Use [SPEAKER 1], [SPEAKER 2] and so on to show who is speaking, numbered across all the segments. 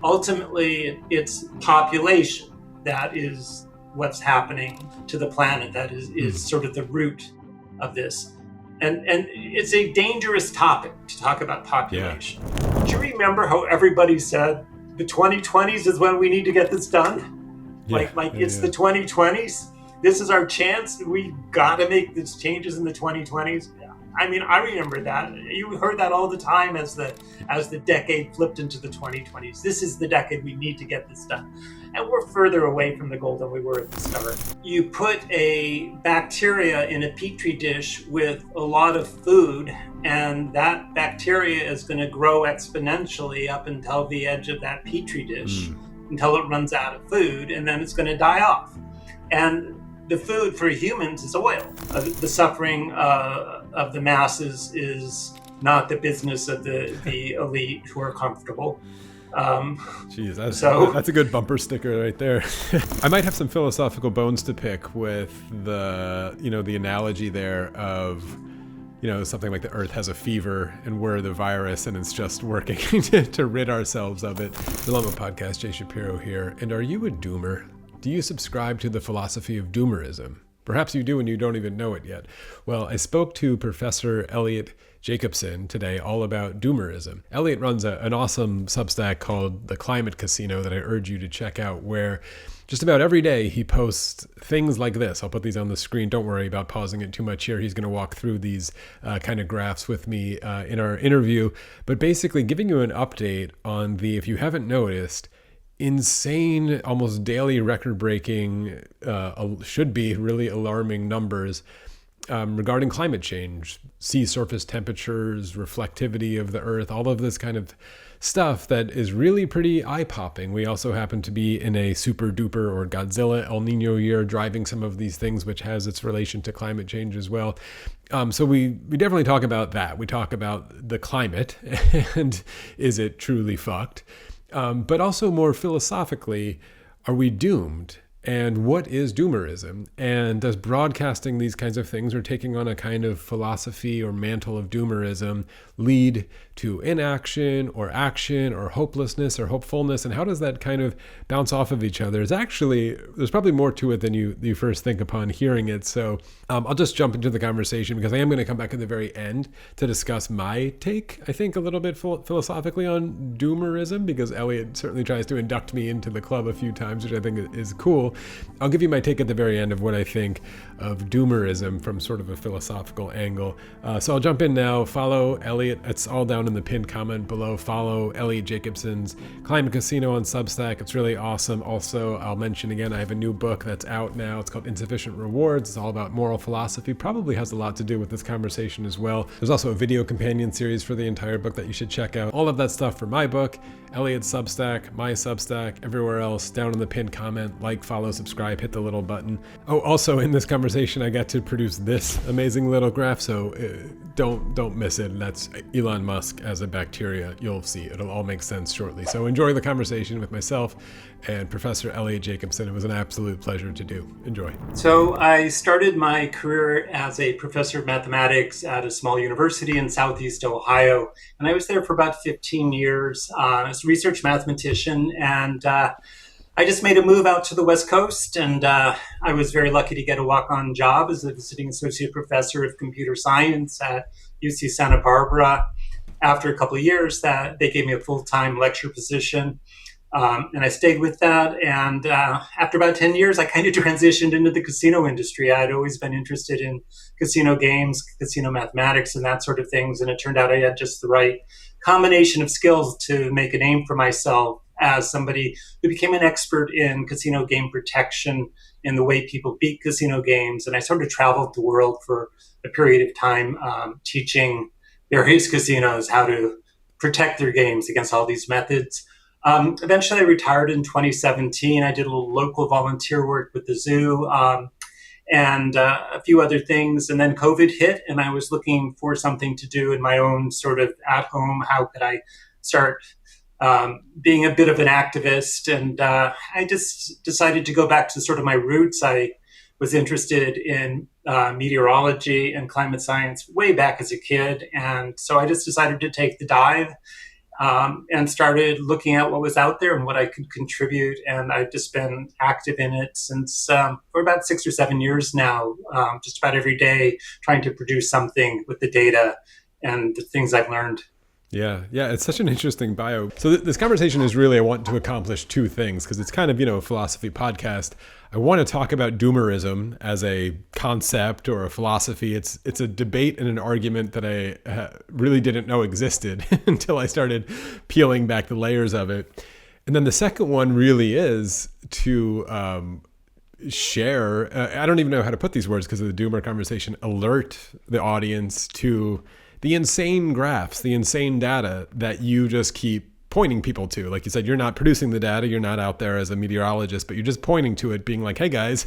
[SPEAKER 1] ultimately it's population that is what's happening to the planet. That is sort of the root of this. And it's a dangerous topic to talk about population. Yeah. Do you remember how everybody said the 2020s is when we need to get this done? Yeah. It's the 2020s. This is our chance. We got to make these changes in the 2020s. I mean, I remember that. You heard that all the time as the decade flipped into the 2020s. This is the decade we need to get this done. And we're further away from the goal than we were at the start. You put a bacteria in a petri dish with a lot of food, and that bacteria is going to grow exponentially up until the edge of that petri dish, until it runs out of food, and then it's going to die off. And the food for humans is oil. The suffering of the masses is not the business of the elite who are comfortable.
[SPEAKER 2] Geez, that's a good bumper sticker right there. I might have some philosophical bones to pick with the analogy there of, something like the earth has a fever and we're the virus and it's just working to rid ourselves of it. Dilemma Podcast, Jay Shapiro here. And are you a doomer? Do you subscribe to the philosophy of Doomerism? Perhaps you do and you don't even know it yet. Well, I spoke to Professor Eliot Jacobson today all about Doomerism. Eliot runs an awesome Substack called The Climate Casino that I urge you to check out, where just about every day he posts things like this. I'll put these on the screen. Don't worry about pausing it too much here. He's going to walk through these kind of graphs with me in our interview, but basically giving you an update on if you haven't noticed, insane, almost daily record-breaking, should be really alarming numbers regarding climate change, sea surface temperatures, reflectivity of the earth, all of this kind of stuff that is really pretty eye-popping. We also happen to be in a super duper or Godzilla El Nino year, driving some of these things, which has its relation to climate change as well. So we definitely talk about that. We talk about the climate and is it truly fucked? But also more philosophically, are we doomed? And what is doomerism? And does broadcasting these kinds of things or taking on a kind of philosophy or mantle of doomerism lead to inaction or action or hopelessness or hopefulness? And how does that kind of bounce off of each other? There's probably more to it than you first think upon hearing it. So I'll just jump into the conversation because I am going to come back at the very end to discuss my take, I think, a little bit philosophically on doomerism, because Eliot certainly tries to induct me into the club a few times, which I think is cool. I'll give you my take at the very end of what I think of doomerism from sort of a philosophical angle. So I'll jump in now. Follow Eliot. It's all down in the pinned comment below. Follow Eliot Jacobson's Climate Casino on Substack. It's really awesome. Also, I'll mention again, I have a new book that's out now. It's called Insufficient Rewards. It's all about moral philosophy. Probably has a lot to do with this conversation as well. There's also a video companion series for the entire book that you should check out. All of that stuff for my book, Eliot's Substack, my Substack, everywhere else, down in the pinned comment. Like, follow, subscribe, hit the little button. Oh, also in this conversation, I got to produce this amazing little graph, so don't miss it. That's Elon Musk as a bacteria. You'll see. It'll all make sense shortly. So enjoy the conversation with myself and Professor Eliot Jacobson. It was an absolute pleasure to do. Enjoy.
[SPEAKER 1] So I started my career as a professor of mathematics at a small university in Southeast Ohio, and I was there for about 15 years as a research mathematician, and I just made a move out to the West Coast, and I was very lucky to get a walk-on job as a visiting associate professor of computer science at UC Santa Barbara. After a couple of years, they gave me a full-time lecture position, and I stayed with that. And after about 10 years, I kind of transitioned into the casino industry. I had always been interested in casino games, casino mathematics, and that sort of things, and it turned out I had just the right combination of skills to make a name for myself as somebody who became an expert in casino game protection and the way people beat casino games. And I sort of traveled the world for a period of time teaching various casinos how to protect their games against all these methods. Eventually, I retired in 2017. I did a little local volunteer work with the zoo and a few other things. And then COVID hit, and I was looking for something to do in my own sort of at home. How could I start being a bit of an activist? And I just decided to go back to sort of my roots. I was interested in meteorology and climate science way back as a kid. And so I just decided to take the dive. and started looking at what was out there and what I could contribute. And I've just been active in it since for about 6 or 7 years now, just about every day, trying to produce something with the data and the things I've learned.
[SPEAKER 2] Yeah, it's such an interesting bio. So this conversation is really, I want to accomplish two things, because it's kind of, a philosophy podcast. I want to talk about Doomerism as a concept or a philosophy. It's a debate and an argument that I really didn't know existed until I started peeling back the layers of it. And then the second one really is to share, I don't even know how to put these words because of the Doomer conversation, alert the audience to the insane graphs, the insane data that you just keep pointing people to. Like you said, you're not producing the data, you're not out there as a meteorologist, but you're just pointing to it, being like, hey guys,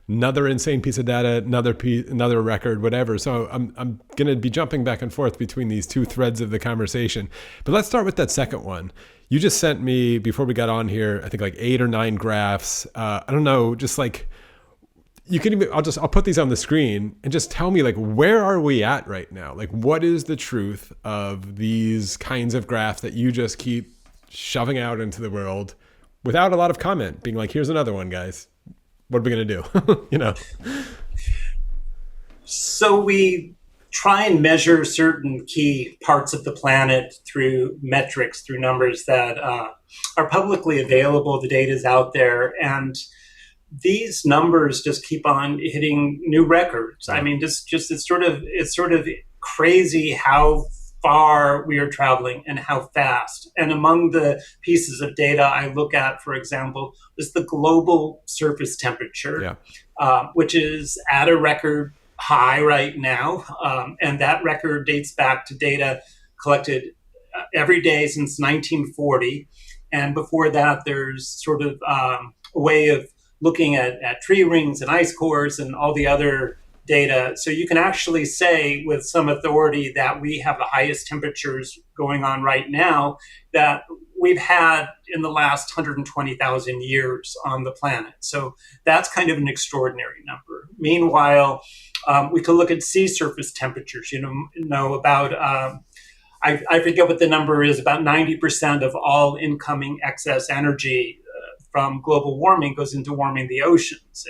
[SPEAKER 2] another insane piece of data, another record, whatever. So I'm going to be jumping back and forth between these two threads of the conversation. But let's start with that second one. You just sent me, before we got on here, I think like 8 or 9 graphs. I don't know, just like, you can even, I'll put these on the screen and just tell me, like, where are we at right now? Like, what is the truth of these kinds of graphs that you just keep shoving out into the world without a lot of comment, being like, here's another one, guys. What are we going to do?
[SPEAKER 1] So we try and measure certain key parts of the planet through metrics, through numbers that are publicly available. The data is out there, and these numbers just keep on hitting new records. I mean, just it's sort of crazy how far we are traveling and how fast. And among the pieces of data I look at, for example, is the global surface temperature, which is at a record high right now. And that record dates back to data collected every day since 1940. And before that, there's sort of a way of looking at tree rings and ice cores and all the other data. So you can actually say with some authority that we have the highest temperatures going on right now that we've had in the last 120,000 years on the planet. So that's kind of an extraordinary number. Meanwhile, we can look at sea surface temperatures, about, I forget what the number is, about 90% of all incoming excess energy from global warming goes into warming the oceans.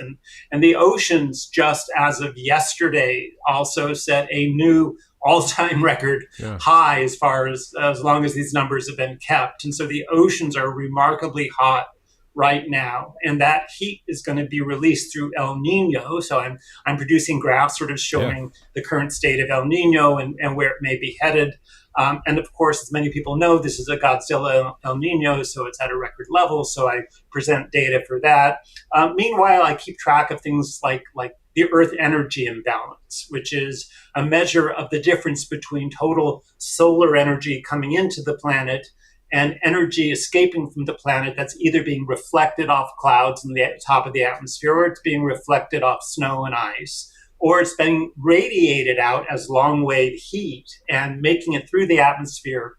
[SPEAKER 1] And the oceans, just as of yesterday, also set a new all-time record high as long as these numbers have been kept. And so the oceans are remarkably hot right now. And that heat is going to be released through El Nino. So I'm producing graphs sort of showing the current state of El Nino and where it may be headed. And of course, as many people know, this is a Godzilla El Nino, so it's at a record level. So I present data for that. Meanwhile, I keep track of things like the Earth energy imbalance, which is a measure of the difference between total solar energy coming into the planet and energy escaping from the planet that's either being reflected off clouds in the top of the atmosphere, or it's being reflected off snow and ice, or it's being radiated out as long-wave heat and making it through the atmosphere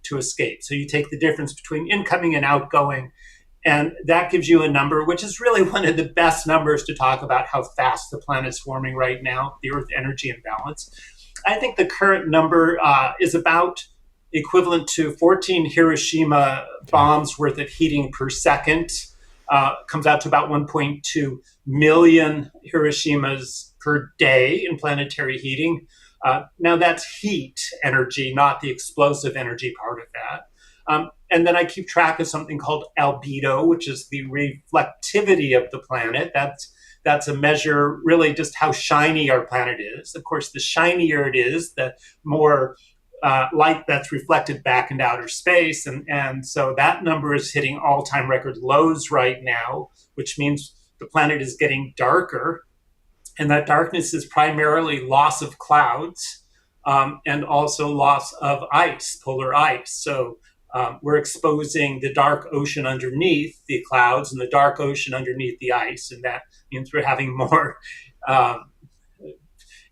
[SPEAKER 1] to escape. So you take the difference between incoming and outgoing, and that gives you a number, which is really one of the best numbers to talk about how fast the planet's warming right now, the Earth energy imbalance. I think the current number is about equivalent to 14 Hiroshima bombs worth of heating per second. Comes out to about 1.2 million Hiroshimas per day in planetary heating. Now that's heat energy, not the explosive energy part of that. And then I keep track of something called albedo, which is the reflectivity of the planet. That's a measure really just how shiny our planet is. Of course, the shinier it is, the more light that's reflected back into outer space. And so that number is hitting all-time record lows right now, which means the planet is getting darker. And that darkness is primarily loss of clouds and also loss of ice, polar ice. So we're exposing the dark ocean underneath the clouds and the dark ocean underneath the ice. And that means we're having more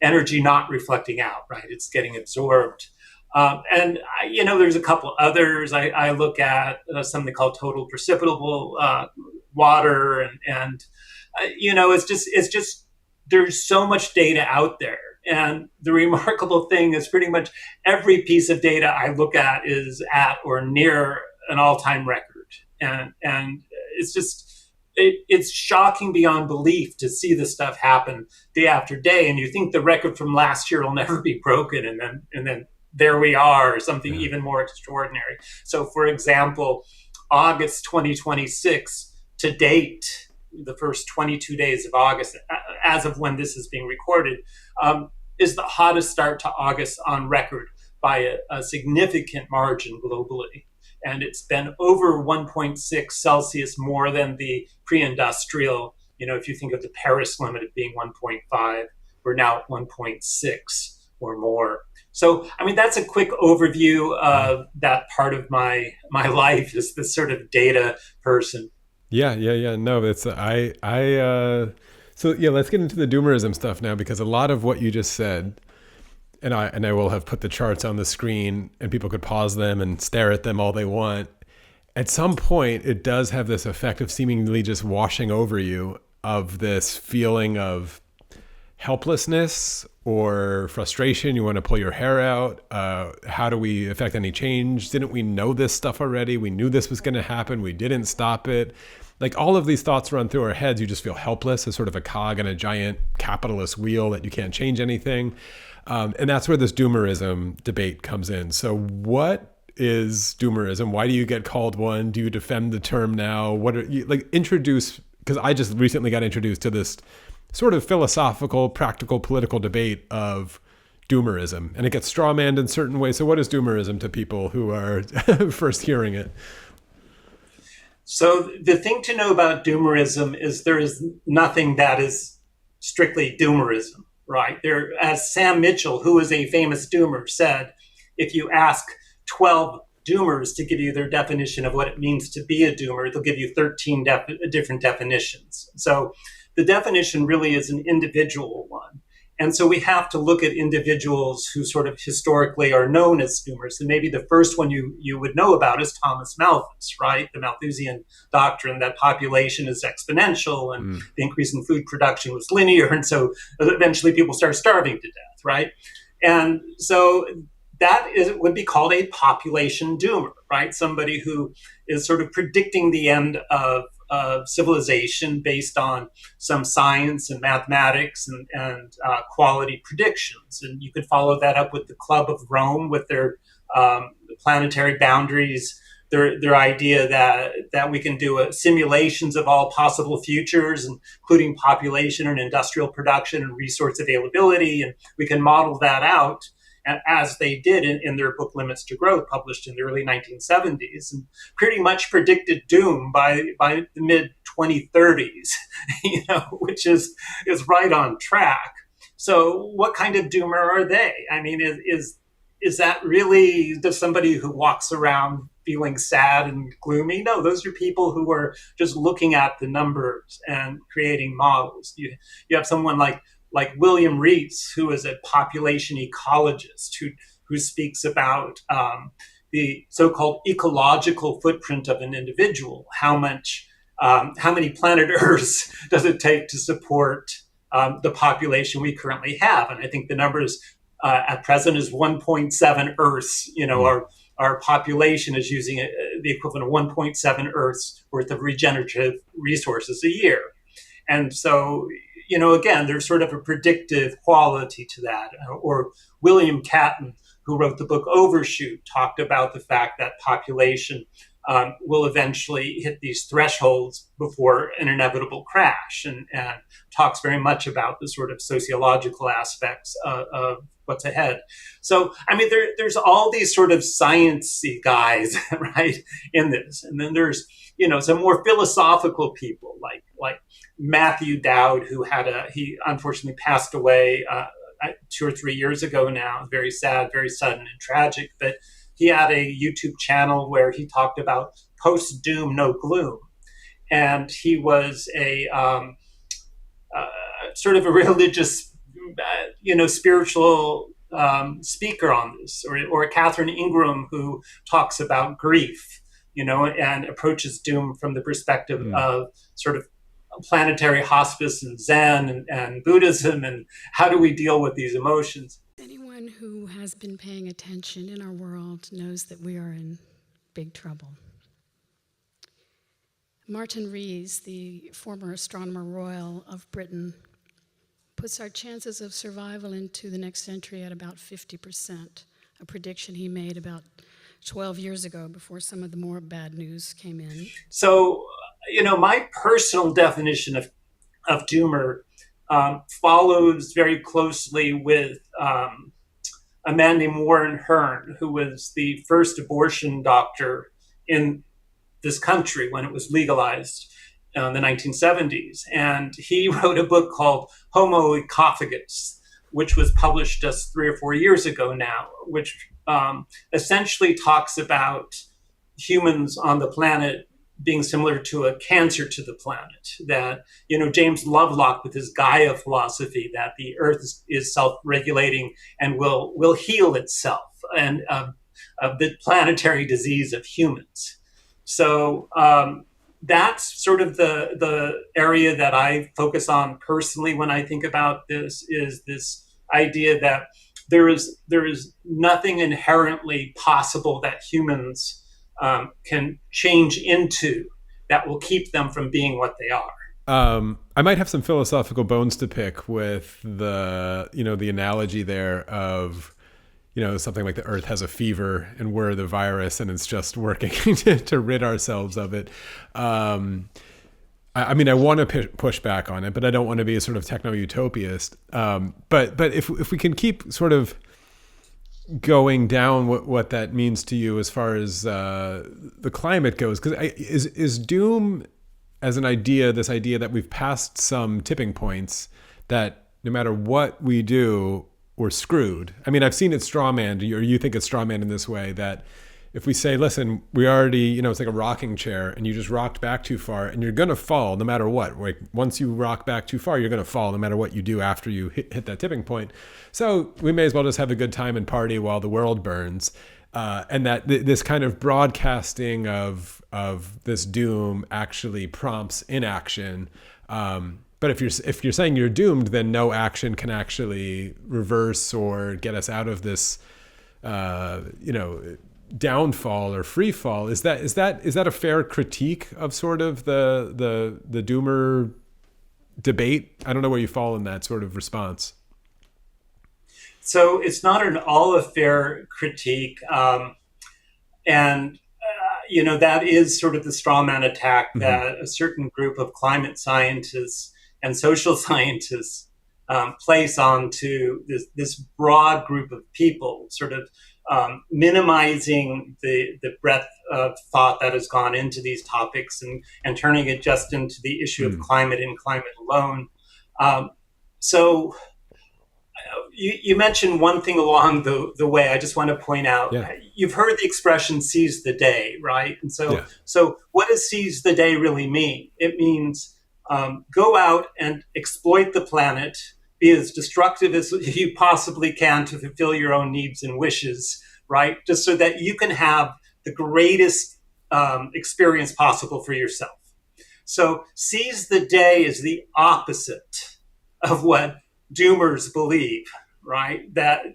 [SPEAKER 1] energy not reflecting out, right? It's getting absorbed. And there's a couple others. I look at something called total precipitable water, and it's just there's so much data out there And the remarkable thing is pretty much every piece of data I look at is at or near an all-time record. And it's just, it's shocking beyond belief to see this stuff happen day after day. And you think the record from last year will never be broken. And then there we are, something even more extraordinary. So for example, August 2026 to date, the first 22 days of August, as of when this is being recorded, is the hottest start to August on record by a significant margin globally. And it's been over 1.6 Celsius more than the pre-industrial. If you think of the Paris limit of being 1.5, we're now at 1.6 or more. So, I mean, that's a quick overview of that part of my life as this sort of data person.
[SPEAKER 2] Yeah. No, it's so yeah, let's get into the Doomerism stuff now, because a lot of what you just said, and I will have put the charts on the screen and people could pause them and stare at them all they want. At some point, it does have this effect of seemingly just washing over you, of this feeling of helplessness or frustration. You want to pull your hair out. How do we affect any change? Didn't we know this stuff already? We knew this was going to happen. We didn't stop it. Like, all of these thoughts run through our heads. You just feel helpless as sort of a cog in a giant capitalist wheel that you can't change anything. And that's where this Doomerism debate comes in. So what is Doomerism? Why do you get called one? Do you defend the term now? What are you, like, introduce, because I just recently got introduced to this sort of philosophical, practical, political debate of Doomerism, and it gets strawmanned in certain ways. So what is Doomerism to people who are first hearing it?
[SPEAKER 1] So the thing to know about Doomerism is there is nothing that is strictly Doomerism, right? There, as Sam Mitchell, who is a famous Doomer, said, if you ask 12 Doomers to give you their definition of what it means to be a Doomer, they'll give you 13 different definitions. So the definition really is an individual one. And so we have to look at individuals who sort of historically are known as Doomers. And maybe the first one you would know about is Thomas Malthus, right? The Malthusian doctrine that population is exponential and the increase in food production was linear. And so eventually people start starving to death, right? And so would be called a population doomer, right? Somebody who is sort of predicting the end of civilization based on some science and mathematics and quality predictions. And you could follow that up with the Club of Rome with their planetary boundaries, their idea that we can do simulations of all possible futures, including population and industrial production and resource availability, and we can model that out, as they did in their book Limits to Growth, published in the early 1970s, and pretty much predicted doom by the mid-2030s, which is right on track. So what kind of doomer are they? I mean, is that really just somebody who walks around feeling sad and gloomy? No, those are people who are just looking at the numbers and creating models. You have someone like William Rees, who is a population ecologist who speaks about the so-called ecological footprint of an individual. How many planet Earths does it take to support the population we currently have? And I think the numbers at present is 1.7 Earths. Our population is using the equivalent of 1.7 Earths worth of regenerative resources a year. And so, again, there's sort of a predictive quality to that. Or William Catton, who wrote the book Overshoot, talked about the fact that population will eventually hit these thresholds before an inevitable crash, and talks very much about the sort of sociological aspects of what's ahead. So, I mean, there's all these sort of sciencey guys, right, in this. And then there's, some more philosophical people like Matthew Dowd, who he unfortunately passed away 2 or 3 years ago now. Very sad, very sudden and tragic. But he had a YouTube channel where he talked about post-doom, no gloom. And he was a sort of a religious, spiritual speaker on this, or Catherine Ingram, who talks about grief, and approaches doom from the perspective of sort of planetary hospice and Zen and Buddhism, and how do we deal with these emotions?
[SPEAKER 3] Anyone who has been paying attention in our world knows that we are in big trouble. Martin Rees, the former Astronomer Royal of Britain, puts our chances of survival into the next century at about 50%, a prediction he made about 12 years ago before some of the more bad news came in.
[SPEAKER 1] So, my personal definition of doomer follows very closely with a man named Warren Hearn, who was the first abortion doctor in this country when it was legalized in the 1970s. And he wrote a book called Homo Ecophagus, which was published just 3 or 4 years ago now, which essentially talks about humans on the planet being similar to a cancer to the planet. That, James Lovelock with his Gaia philosophy, that the Earth is self-regulating and will heal itself, and the planetary disease of humans. So that's sort of the area that I focus on personally when I think about this, is this idea that there is nothing inherently possible that humans can change into that will keep them from being what they are.
[SPEAKER 2] I might have some philosophical bones to pick with the analogy there of, something like the Earth has a fever and we're the virus and it's just working to rid ourselves of it. I want to push back on it, but I don't want to be a sort of techno-utopist. But if we can keep sort of going down what that means to you as far as the climate goes, because is doom as an idea, this idea that we've passed some tipping points that no matter what we do, we're screwed. I mean, I've seen it strawmanned, or you think it's strawmanned in this way, that if we say, listen, we already, it's like a rocking chair and you just rocked back too far and you're going to fall no matter what. Like once you rock back too far, you're going to fall no matter what you do after you hit that tipping point. So we may as well just have a good time and party while the world burns. And that this kind of broadcasting of this doom actually prompts inaction. But if you're saying you're doomed, then no action can actually reverse or get us out of this, downfall or free fall. Is that a fair critique of sort of the doomer debate? I don't know where you fall in that sort of response.
[SPEAKER 1] So it's not an all a fair critique, and that is sort of the straw man attack that a certain group of climate scientists and social scientists place onto this broad group of people, sort of minimizing the breadth of thought that has gone into these topics and turning it just into the issue of climate and climate alone. So you mentioned one thing along the way. I just want to point out, You've heard the expression seize the day, right? And so what does seize the day really mean? It means go out and exploit the planet, be as destructive as you possibly can to fulfill your own needs and wishes, right? Just so that you can have the greatest experience possible for yourself. So seize the day is the opposite of what doomers believe, right? That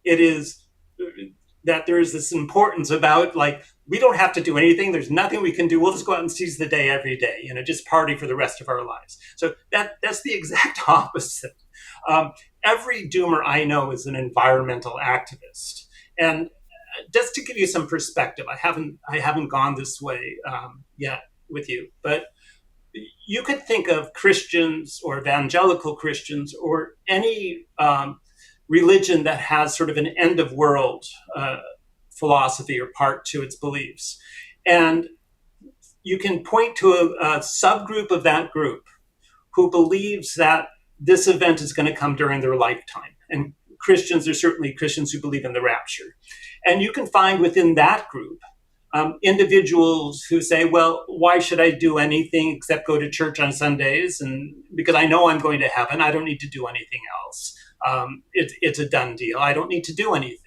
[SPEAKER 1] it is, that there is this importance about, like, we don't have to do anything. There's nothing we can do. We'll just go out and seize the day every day, just party for the rest of our lives. So that's the exact opposite. Every doomer I know is an environmental activist. And just to give you some perspective, I haven't gone this way yet with you, but you could think of Christians or evangelical Christians or any religion that has sort of an end of world philosophy or part to its beliefs. And you can point to a subgroup of that group who believes that this event is going to come during their lifetime. And Christians are certainly Christians who believe in the rapture. And you can find within that group individuals who say, well, why should I do anything except go to church on Sundays? And because I know I'm going to heaven, I don't need to do anything else. It's a done deal. I don't need to do anything.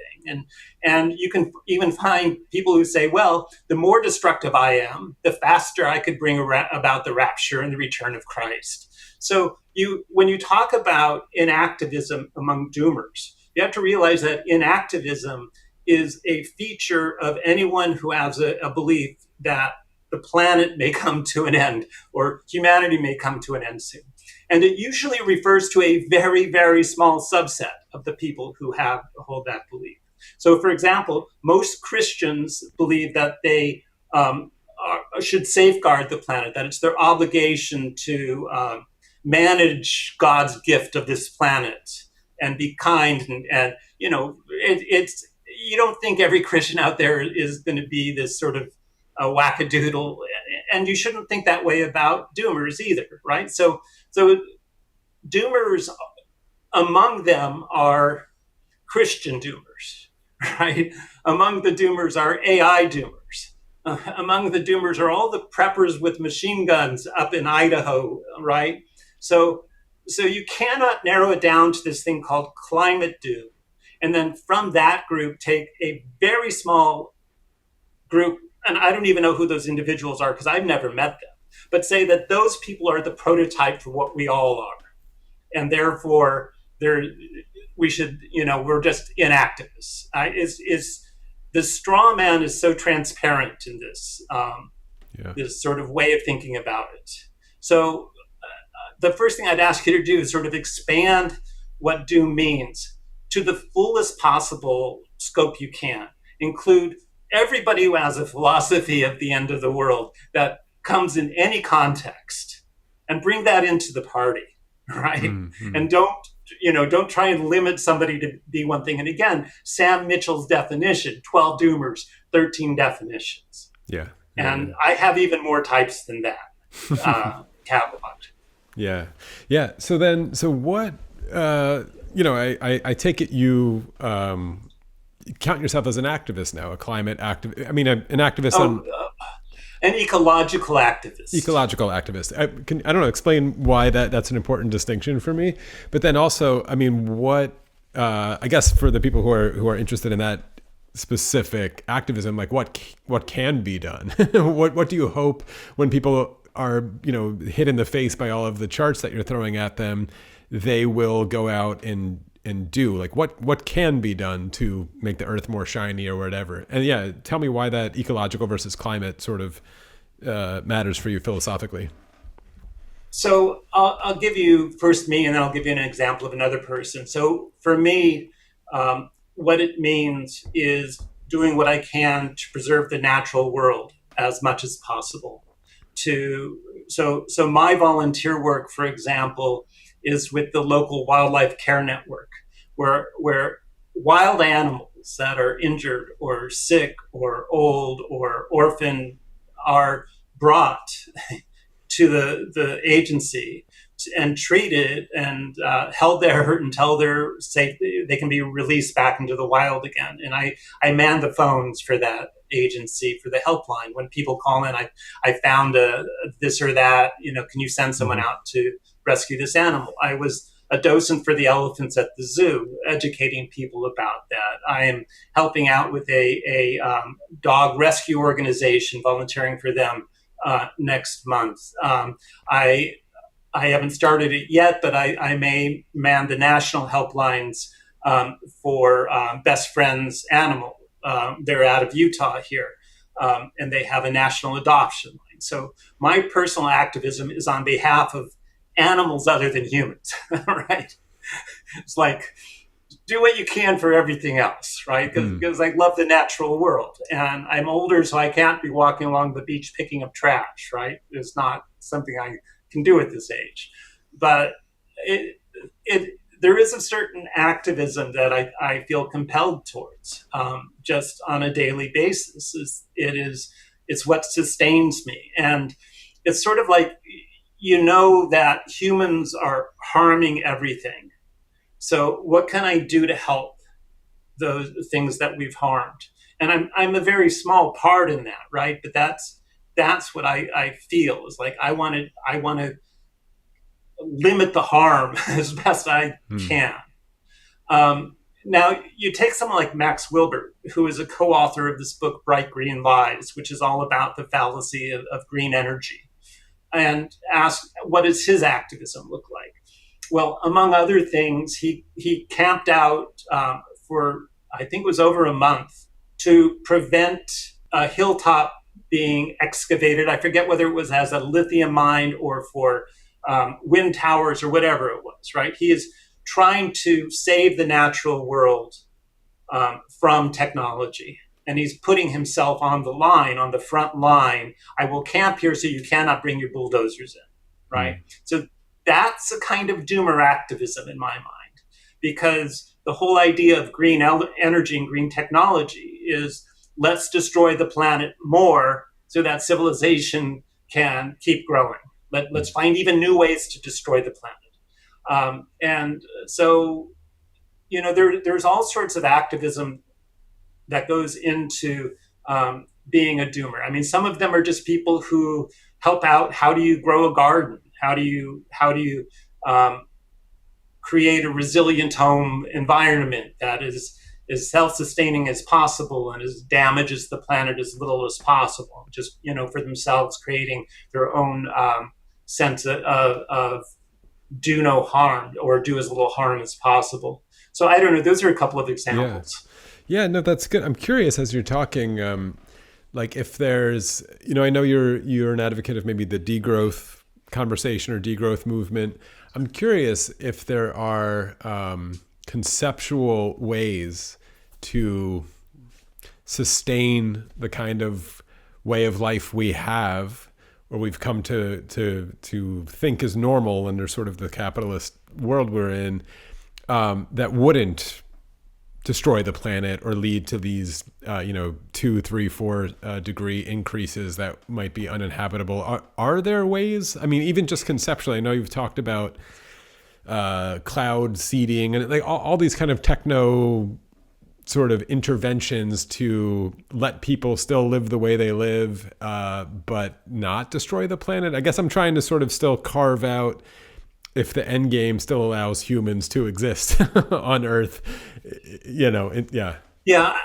[SPEAKER 1] And you can even find people who say, well, the more destructive I am, the faster I could bring about the rapture and the return of Christ. So when you talk about inactivism among doomers, you have to realize that inactivism is a feature of anyone who has a belief that the planet may come to an end or humanity may come to an end soon. And it usually refers to a very, very small subset of the people who hold that belief. So, for example, most Christians believe that they should safeguard the planet, that it's their obligation to manage God's gift of this planet and be kind. And it's you don't think every Christian out there is going to be this sort of wackadoodle, and you shouldn't think that way about doomers either, right? So doomers, among them are Christian doomers, right? Among the doomers are AI doomers. Among the doomers are all the preppers with machine guns up in Idaho, right? So you cannot narrow it down to this thing called climate doom. And then from that group, take a very small group, and I don't even know who those individuals are because I've never met them, but say that those people are the prototype for what we all are. And therefore, we're just inactivists. The straw man is so transparent in this, this sort of way of thinking about it. So the first thing I'd ask you to do is sort of expand what doom means to the fullest possible scope you can. Include everybody who has a philosophy of the end of the world that comes in any context and bring that into the party, right? Mm-hmm. And don't try and limit somebody to be one thing. And again, Sam Mitchell's definition, 12 doomers, 13 definitions.
[SPEAKER 2] Yeah.
[SPEAKER 1] And I have even more types than that cataloged.
[SPEAKER 2] Yeah. Yeah. So what, I take it you count yourself as an activist now, a climate activist. I mean, an activist
[SPEAKER 1] an ecological activist.
[SPEAKER 2] Ecological activist. I don't know, explain why that's an important distinction for me. But then also, I mean, what, I guess for the people who are interested in that specific activism, like what can be done? What do you hope when people are, hit in the face by all of the charts that you're throwing at them, they will go out and do? Like what can be done to make the earth more shiny or whatever? And tell me why that ecological versus climate sort of matters for you philosophically.
[SPEAKER 1] So I'll give you first me, and then I'll give you an example of another person. So for me, what it means is doing what I can to preserve the natural world as much as possible. So my volunteer work, for example, is with the local wildlife care network, where wild animals that are injured or sick or old or orphaned are brought to the agency and treated and held there until they're safe. They can be released back into the wild again. And I man the phones for that agency, for the helpline. When people call in, I found this or that, can you send someone out to rescue this animal? I was a docent for the elephants at the zoo, educating people about that. I am helping out with a dog rescue organization, volunteering for them next month. I haven't started it yet, but I may man the national helplines for Best Friends Animal. They're out of Utah here, and they have a national adoption line. So my personal activism is on behalf of animals other than humans, right? It's like, do what you can for everything else, right? Because I love the natural world, and I'm older, so I can't be walking along the beach picking up trash, right? It's not something I can do at this age. But there is a certain activism that I feel compelled towards, just on a daily basis. It's what sustains me, and it's sort of like, that humans are harming everything. So what can I do to help those things that we've harmed? And I'm a very small part in that, right? But that's what I feel is like, I want to limit the harm as best I can. Now, you take someone like Max Wilbert, who is a co-author of this book, Bright Green Lies, which is all about the fallacy of green energy, and ask, what does his activism look like? Well, among other things, he camped out for, I think it was over a month, to prevent a hilltop being excavated. I forget whether it was as a lithium mine or for wind towers or whatever it was, right? He is trying to save the natural world from technology. And he's putting himself on the line, on the front line. I will camp here so you cannot bring your bulldozers in, right? So that's a kind of doomer activism in my mind, because the whole idea of green energy and green technology is, let's destroy the planet more so that civilization can keep growing. Let's find even new ways to destroy the planet. And so, there's all sorts of activism that goes into being a doomer. I mean, some of them are just people who help out. How do you grow a garden? How do you create a resilient home environment that is as self-sustaining as possible and as damages the planet as little as possible? Just for themselves, creating their own sense of do no harm, or do as little harm as possible. So I don't know. Those are a couple of examples.
[SPEAKER 2] Yeah, no, that's good. I'm curious as you're talking, like if there's, I know you're an advocate of maybe the degrowth conversation or degrowth movement. I'm curious if there are conceptual ways to sustain the kind of way of life we have, or we've come to think is normal under sort of the capitalist world we're in, that wouldn't destroy the planet or lead to these 2, 3, 4 degree increases that might be uninhabitable. Are there ways? I mean, even just conceptually, I know you've talked about cloud seeding and like all these kind of techno sort of interventions to let people still live the way they live, but not destroy the planet. I guess I'm trying to sort of still carve out if the end game still allows humans to exist on Earth, yeah.
[SPEAKER 1] Yeah,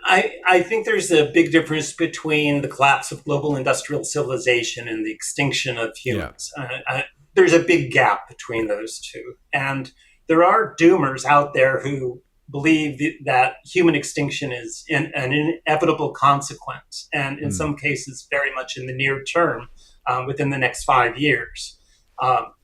[SPEAKER 1] I think there's a big difference between the collapse of global industrial civilization and the extinction of humans. Yeah. There's a big gap between those two. And there are doomers out there who believe that human extinction is an inevitable consequence, and in some cases very much in the near term, within the next 5 years.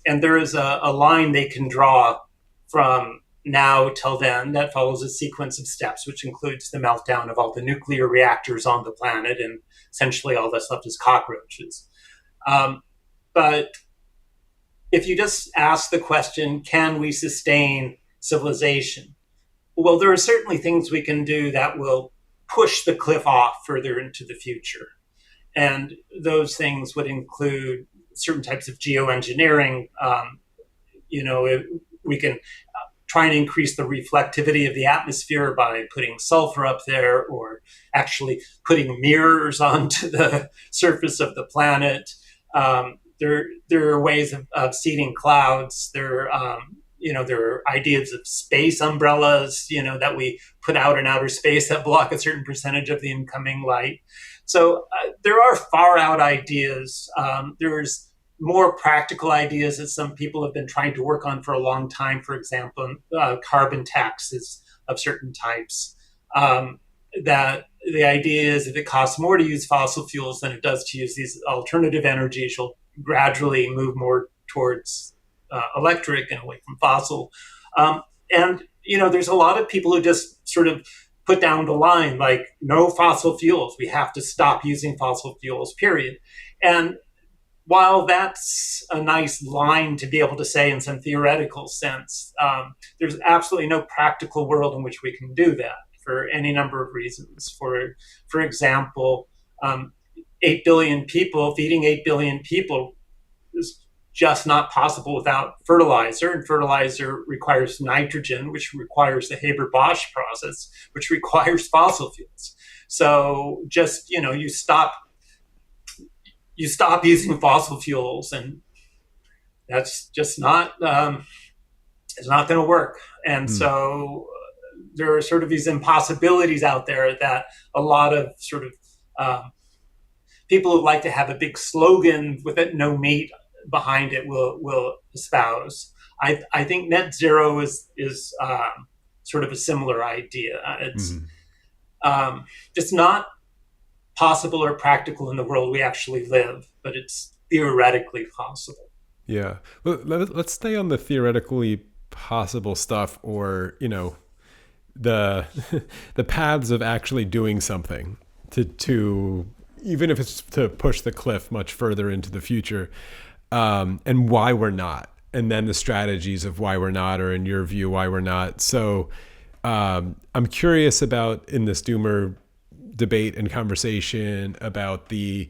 [SPEAKER 1] And there is a line they can draw from now till then that follows a sequence of steps, which includes the meltdown of all the nuclear reactors on the planet, and essentially all that's left is cockroaches. But if you just ask the question, can we sustain civilization? Well, there are certainly things we can do that will push the cliff off further into the future. And those things would include certain types of geoengineering. We can try and increase the reflectivity of the atmosphere by putting sulfur up there, or actually putting mirrors onto the surface of the planet. There are ways of seeding clouds. There are ideas of space umbrellas, that we put out in outer space that block a certain percentage of the incoming light. So there are far out ideas. There's more practical ideas that some people have been trying to work on for a long time. For example, carbon taxes of certain types. That the idea is if it costs more to use fossil fuels than it does to use these alternative energies, you'll gradually move more towards electric and away from fossil. And there's a lot of people who just sort of put down the line, like, no fossil fuels. We have to stop using fossil fuels, period. And while that's a nice line to be able to say in some theoretical sense, there's absolutely no practical world in which we can do that for any number of reasons. For example, 8 billion people, feeding 8 billion people is just not possible without fertilizer, and fertilizer requires nitrogen, which requires the Haber-Bosch process, which requires fossil fuels. So just, you stop using fossil fuels, and that's just not, it's not going to work. And so there are sort of these impossibilities out there that a lot of sort of people who like to have a big slogan with it, no meat behind it, will espouse. I think net zero is sort of a similar idea. It's not possible or practical in the world we actually live, but it's theoretically possible.
[SPEAKER 2] Yeah. Well, let's stay on the theoretically possible stuff, or, the the paths of actually doing something to even if it's to push the cliff much further into the future, and why we're not, and then the strategies of why we're not, or in your view, why we're not. So I'm curious about, in this Doomer debate and conversation, about the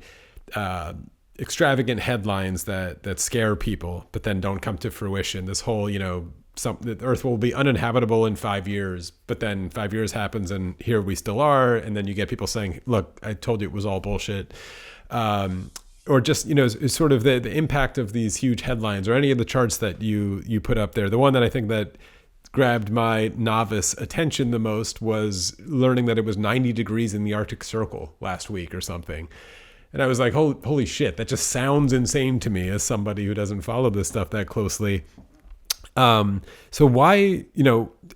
[SPEAKER 2] extravagant headlines that scare people but then don't come to fruition. This whole, the Earth will be uninhabitable in 5 years, but then 5 years happens and here we still are. And then you get people saying, look, I told you it was all bullshit. Or just, sort of the impact of these huge headlines, or any of the charts that you put up there. The one that I think that grabbed my novice attention the most was learning that it was 90 degrees in the Arctic Circle last week or something. And I was like, holy shit, that just sounds insane to me as somebody who doesn't follow this stuff that closely. So why,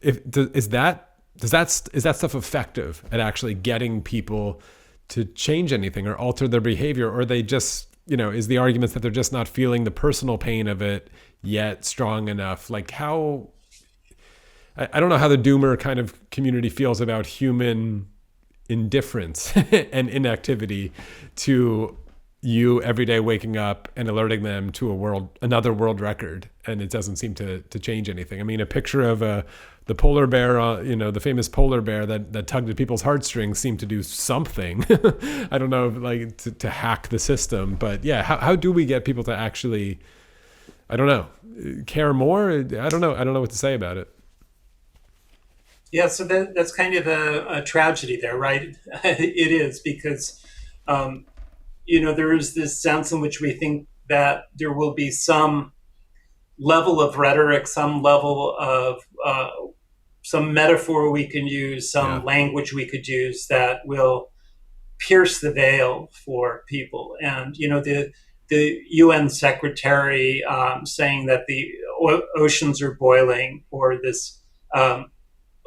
[SPEAKER 2] is that stuff effective at actually getting people to change anything or alter their behavior? Or they just, is the argument that they're just not feeling the personal pain of it yet strong enough? Like, how, I don't know how the Doomer kind of community feels about human indifference and inactivity to you every day waking up and alerting them to another world record, and it doesn't seem to change anything. I mean, a picture of the polar bear, the famous polar bear that tugged at people's heartstrings seemed to do something. I don't know, like to hack the system, but yeah, how do we get people to actually, I don't know, care more? I don't know what to say about it.
[SPEAKER 1] Yeah, so that's kind of a tragedy there, right? It is, because, there is this sense in which we think that there will be some level of rhetoric, some level of some metaphor we can use, some language we could use that will pierce the veil for people. And, the UN secretary saying that the oceans are boiling, or this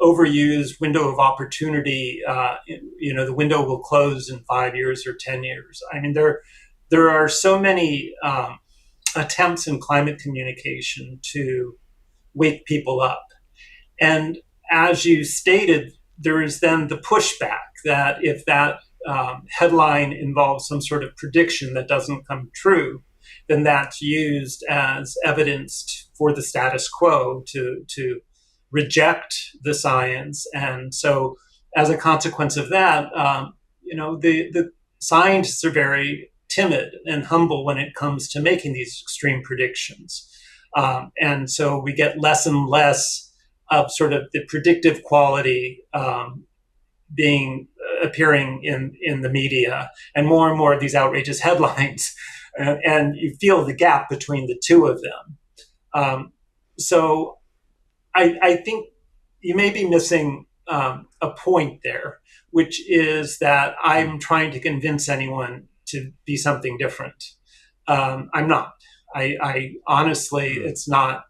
[SPEAKER 1] overused window of opportunity, the window will close in 5 years or 10 years. I mean, there are so many attempts in climate communication to wake people up. And as you stated, there is then the pushback that if that headline involves some sort of prediction that doesn't come true, then that's used as evidence for the status quo to reject the science. And so as a consequence of that, the scientists are very timid and humble when it comes to making these extreme predictions. And so we get less and less of sort of the predictive quality appearing in the media, and more of these outrageous headlines. And you feel the gap between the two of them. So I think you may be missing a point there, which is that I'm trying to convince anyone to be something different. I'm not. I honestly, it's not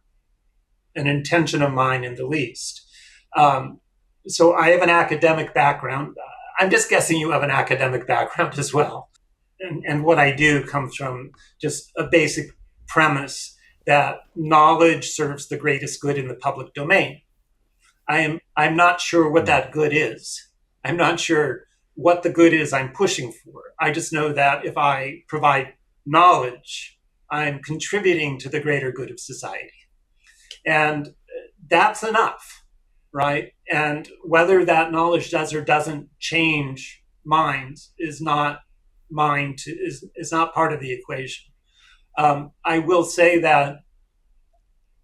[SPEAKER 1] an intention of mine in the least. So I have an academic background. I'm just guessing you have an academic background as well. And what I do comes from just a basic premise that knowledge serves the greatest good in the public domain. I'm not sure what that good is. I'm not sure what the good is I'm pushing for. I just know that if I provide knowledge, I'm contributing to the greater good of society. And that's enough, right? And whether that knowledge does or doesn't change minds is not is not part of the equation. I will say that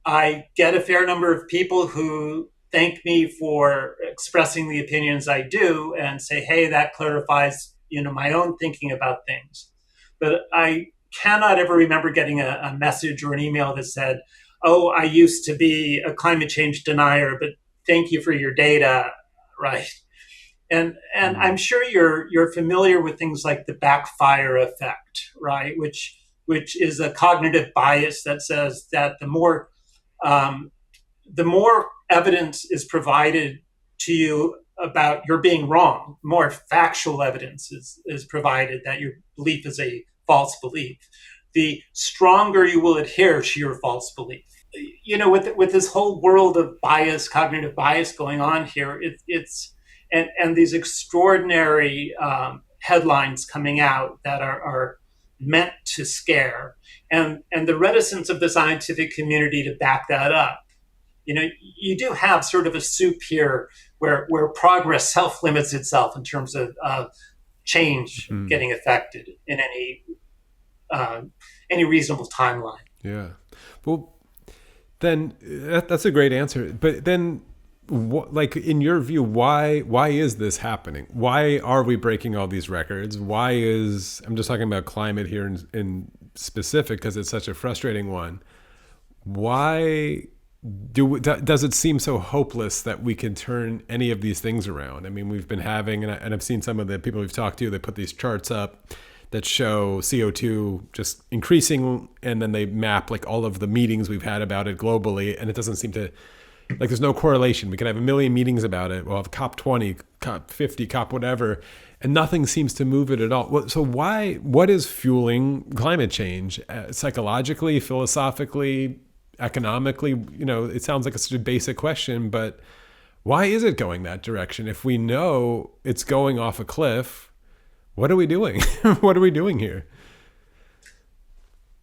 [SPEAKER 1] I get a fair number of people who thank me for expressing the opinions I do and say, hey, that clarifies, my own thinking about things. But I cannot ever remember getting a message or an email that said, oh, I used to be a climate change denier, but thank you for your data, right? And I'm sure you're familiar with things like the backfire effect, right? Which is a cognitive bias that says that um, the more evidence is provided to you about your being wrong, more factual evidence is provided that your belief is a false belief, the stronger you will adhere to your false belief. With this whole world of bias, cognitive bias going on here, it's and these extraordinary headlines coming out that are meant to scare, and the reticence of the scientific community to back that up. You do have sort of a soup here where progress self-limits itself in terms of change getting affected in any reasonable timeline.
[SPEAKER 2] Yeah. Well, then that's a great answer. But then, like, in your view, why is this happening? Why are we breaking all these records? I'm just talking about climate here in specific because it's such a frustrating one. Why does it seem so hopeless that we can turn any of these things around? I mean, we've been having, and I've seen some of the people we've talked to, they put these charts up that show CO2 just increasing, and then they map like all of the meetings we've had about it globally, and it doesn't seem to, like, there's no correlation. We can have a million meetings about it. We'll have COP20, COP50, COP whatever, and nothing seems to move it at all. So what is fueling climate change? Psychologically, philosophically, economically? It sounds like it's such a basic question, but why is it going that direction? If we know it's going off a cliff, what are we doing? What are we doing here?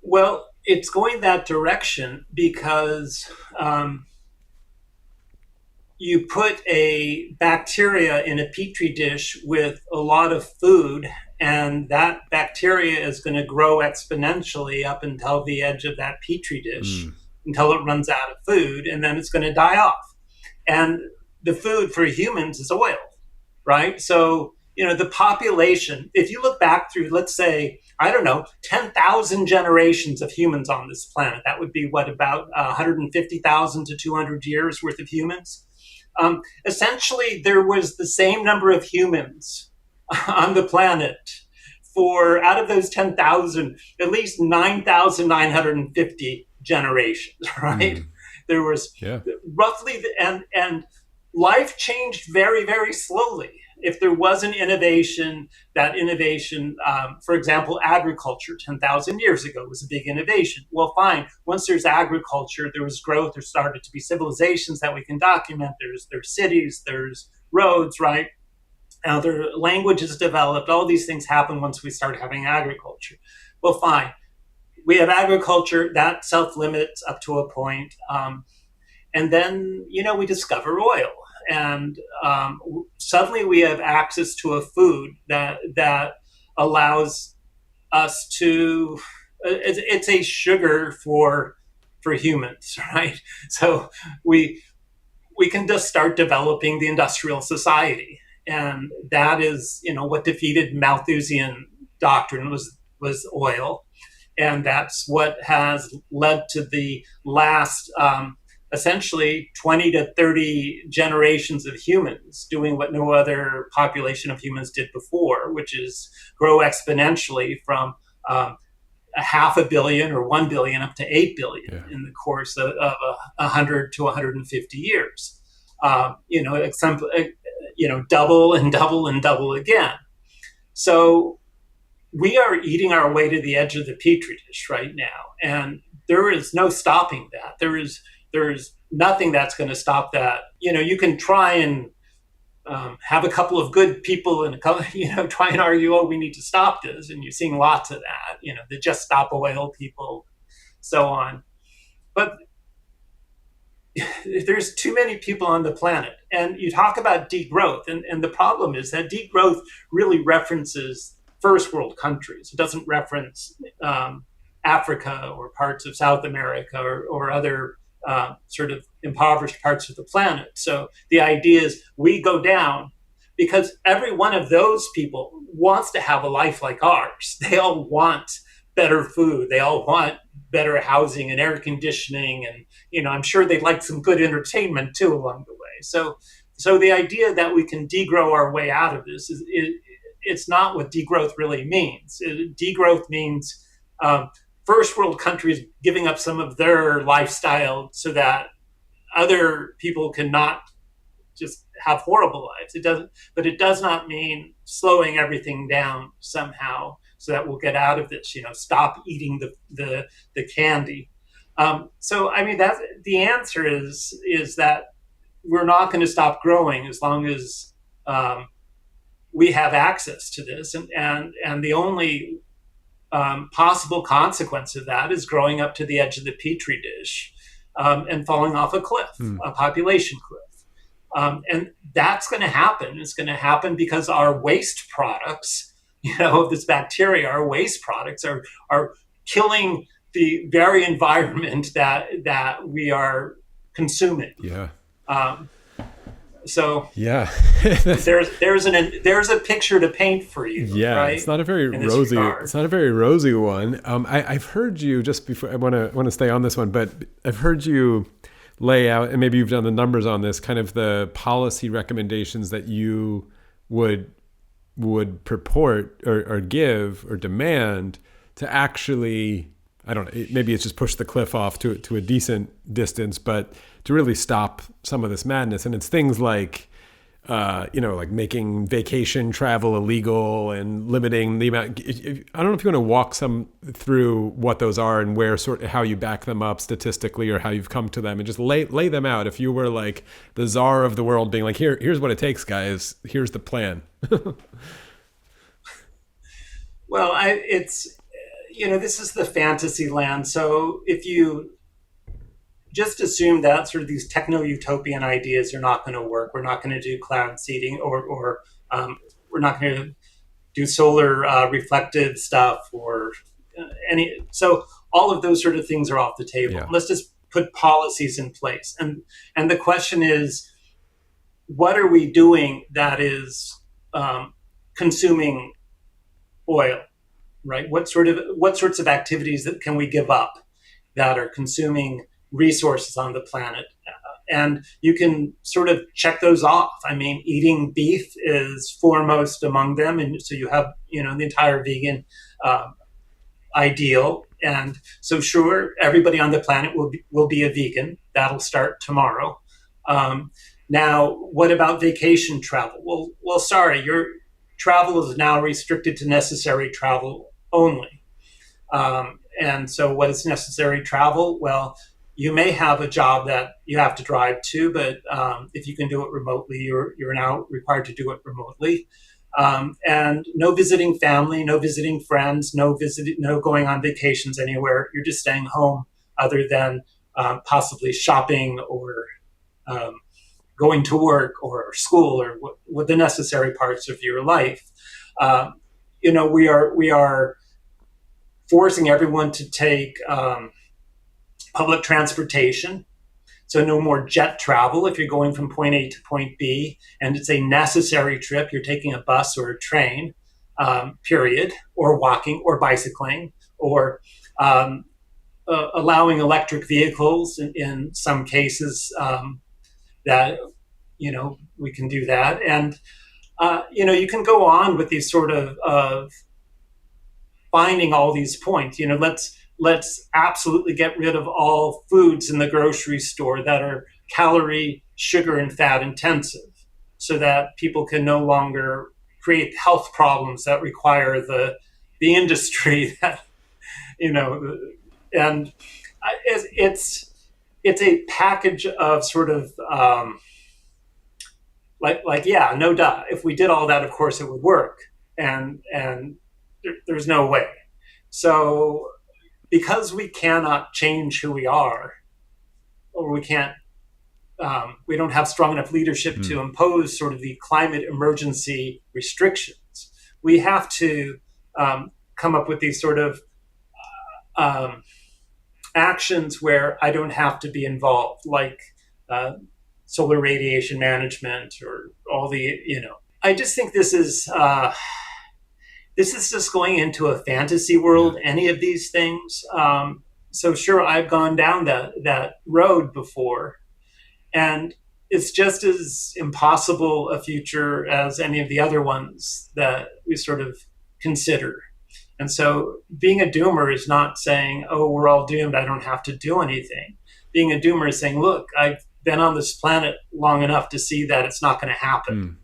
[SPEAKER 1] Well, it's going that direction because you put a bacteria in a petri dish with a lot of food, and that bacteria is going to grow exponentially up until the edge of that petri dish, until it runs out of food, and then it's going to die off. And the food for humans is oil, right? So, the population, if you look back through, let's say, 10,000 generations of humans on this planet, that would be about 150,000 to 200 years worth of humans. Essentially, there was the same number of humans on the planet for, out of those 10,000, at least 9,950 generations, right? There was roughly, and life changed very, very slowly. If there was an innovation, that innovation, for example, agriculture 10,000 years ago was a big innovation. Well, fine. Once there's agriculture, there was growth. There started to be civilizations that we can document. There's cities, there's roads, right? Now their languages developed. All these things happen once we start having agriculture. Well, fine. We have agriculture that self-limits up to a point. And then, we discover oil. And suddenly we have access to a food that allows us to, it's a sugar for humans, right? So we can just start developing the industrial society. And that is, what defeated Malthusian doctrine was oil. And that's what has led to the last essentially 20 to 30 generations of humans doing what no other population of humans did before, which is grow exponentially from a 500 million or 1 billion up to 8 billion in the course of 100 to 150 years. Double and double and double again. So we are eating our way to the edge of the petri dish right now, and there is no stopping that. There's nothing that's going to stop that. You can try and have a couple of good people and try and argue, oh, we need to stop this, and you're seeing lots of that. The just stop oil people, so on. But there's too many people on the planet, and you talk about degrowth, and the problem is that degrowth really references first world countries. It doesn't reference Africa or parts of South America or other sort of impoverished parts of the planet. So the idea is we go down because every one of those people wants to have a life like ours. They all want better food. They all want better housing and air conditioning, and I'm sure they'd like some good entertainment too along the way. So the idea that we can degrow our way out of this it's not what degrowth really means. Degrowth means first world countries giving up some of their lifestyle so that other people cannot just have horrible lives. But it does not mean slowing everything down somehow so that we'll get out of this. Stop eating the candy. So I mean, that the answer is that we're not going to stop growing as long as we have access to this, and the only possible consequence of that is growing up to the edge of the petri dish and falling off a cliff, a population cliff. And that's going to happen. It's going to happen because our waste products, this bacteria, our waste products are killing the very environment that we are consuming.
[SPEAKER 2] Yeah.
[SPEAKER 1] So
[SPEAKER 2] yeah,
[SPEAKER 1] there's a picture to paint for you.
[SPEAKER 2] Yeah,
[SPEAKER 1] right?
[SPEAKER 2] It's not a very rosy. It's not a very rosy one. I've heard you just before. I want to stay on this one, but I've heard you lay out, and maybe you've done the numbers on this, kind of the policy recommendations that you would purport or give or demand to actually. I don't know, maybe it's just push the cliff off to a decent distance, but to really stop some of this madness. And it's things like, like making vacation travel illegal and limiting the amount. I don't know if you want to walk through what those are and how you back them up statistically or how you've come to them, and just lay them out. If you were like the czar of the world being like, here's what it takes, guys. Here's the plan.
[SPEAKER 1] Well, this is the fantasy land. So if you just assume that sort of these techno-utopian ideas are not going to work, we're not going to do cloud seeding, or we're not going to do solar reflective stuff, or so all of those sort of things are off the table.
[SPEAKER 2] Yeah.
[SPEAKER 1] Let's just put policies in place. And the question is, what are we doing that is consuming oil? Right? What sorts of activities that can we give up that are consuming resources on the planet? And you can sort of check those off. I mean, eating beef is foremost among them, and so you have the entire vegan ideal. And so, sure, everybody on the planet will be a vegan. That'll start tomorrow. Now, what about vacation travel? Well, sorry, your travel is now restricted to necessary travel only. And so what is necessary travel? Well, you may have a job that you have to drive to, but if you can do it remotely, you're now required to do it remotely. And no visiting family, no visiting friends, no going on vacations anywhere. You're just staying home, other than possibly shopping or going to work or school, or what the necessary parts of your life. We are forcing everyone to take public transportation. So no more jet travel. If you're going from point A to point B and it's a necessary trip, you're taking a bus or a train, period, or walking or bicycling, or allowing electric vehicles in some cases that, we can do that. And, you can go on with these sort of finding all these points. Let's absolutely get rid of all foods in the grocery store that are calorie, sugar, and fat intensive, so that people can no longer create health problems that require the industry that, and it's a package of sort of no duh. If we did all that, of course it would work, and there's no way. So because we cannot change who we are, or we don't have strong enough leadership to impose sort of the climate emergency restrictions, we have to come up with these sort of actions where I don't have to be involved, like solar radiation management, or all the, I just think this is, this is just going into a fantasy world, any of these things. So sure, I've gone down that road before, and it's just as impossible a future as any of the other ones that we sort of consider. And so being a doomer is not saying, oh, we're all doomed, I don't have to do anything. Being a doomer is saying, look, I've been on this planet long enough to see that it's not going to happen.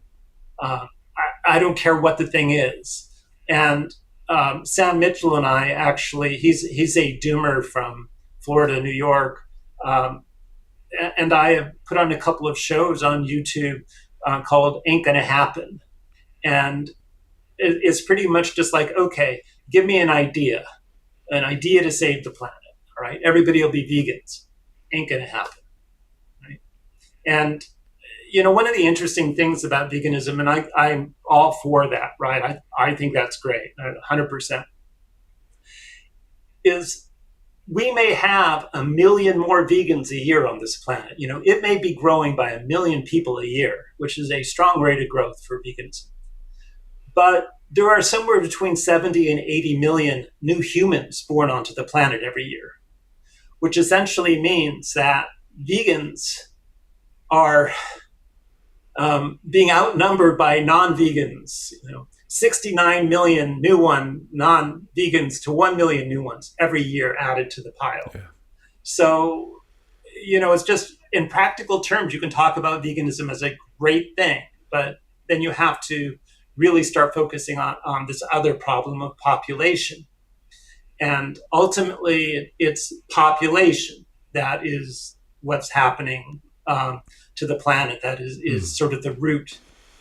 [SPEAKER 1] I don't care what the thing is. And Sam Mitchell and I actually, he's a doomer from Florida, New York. And I have put on a couple of shows on YouTube called Ain't Gonna Happen. And it's pretty much just like, okay, give me an idea to save the planet. All right, everybody will be vegans. Ain't gonna happen. Right? And one of the interesting things about veganism, and I'm all for that, right? I think that's great, 100%, is we may have 1 million more vegans a year on this planet. It may be growing by 1 million people a year, which is a strong rate of growth for veganism. But there are somewhere between 70 and 80 million new humans born onto the planet every year, which essentially means that vegans are being outnumbered by non-vegans. 69 million new non-vegans to 1 million new ones every year added to the pile. Yeah. So, it's just, in practical terms, you can talk about veganism as a great thing, but then you have to really start focusing on this other problem of population. And ultimately, it's population that is what's happening to the planet. That is sort of the root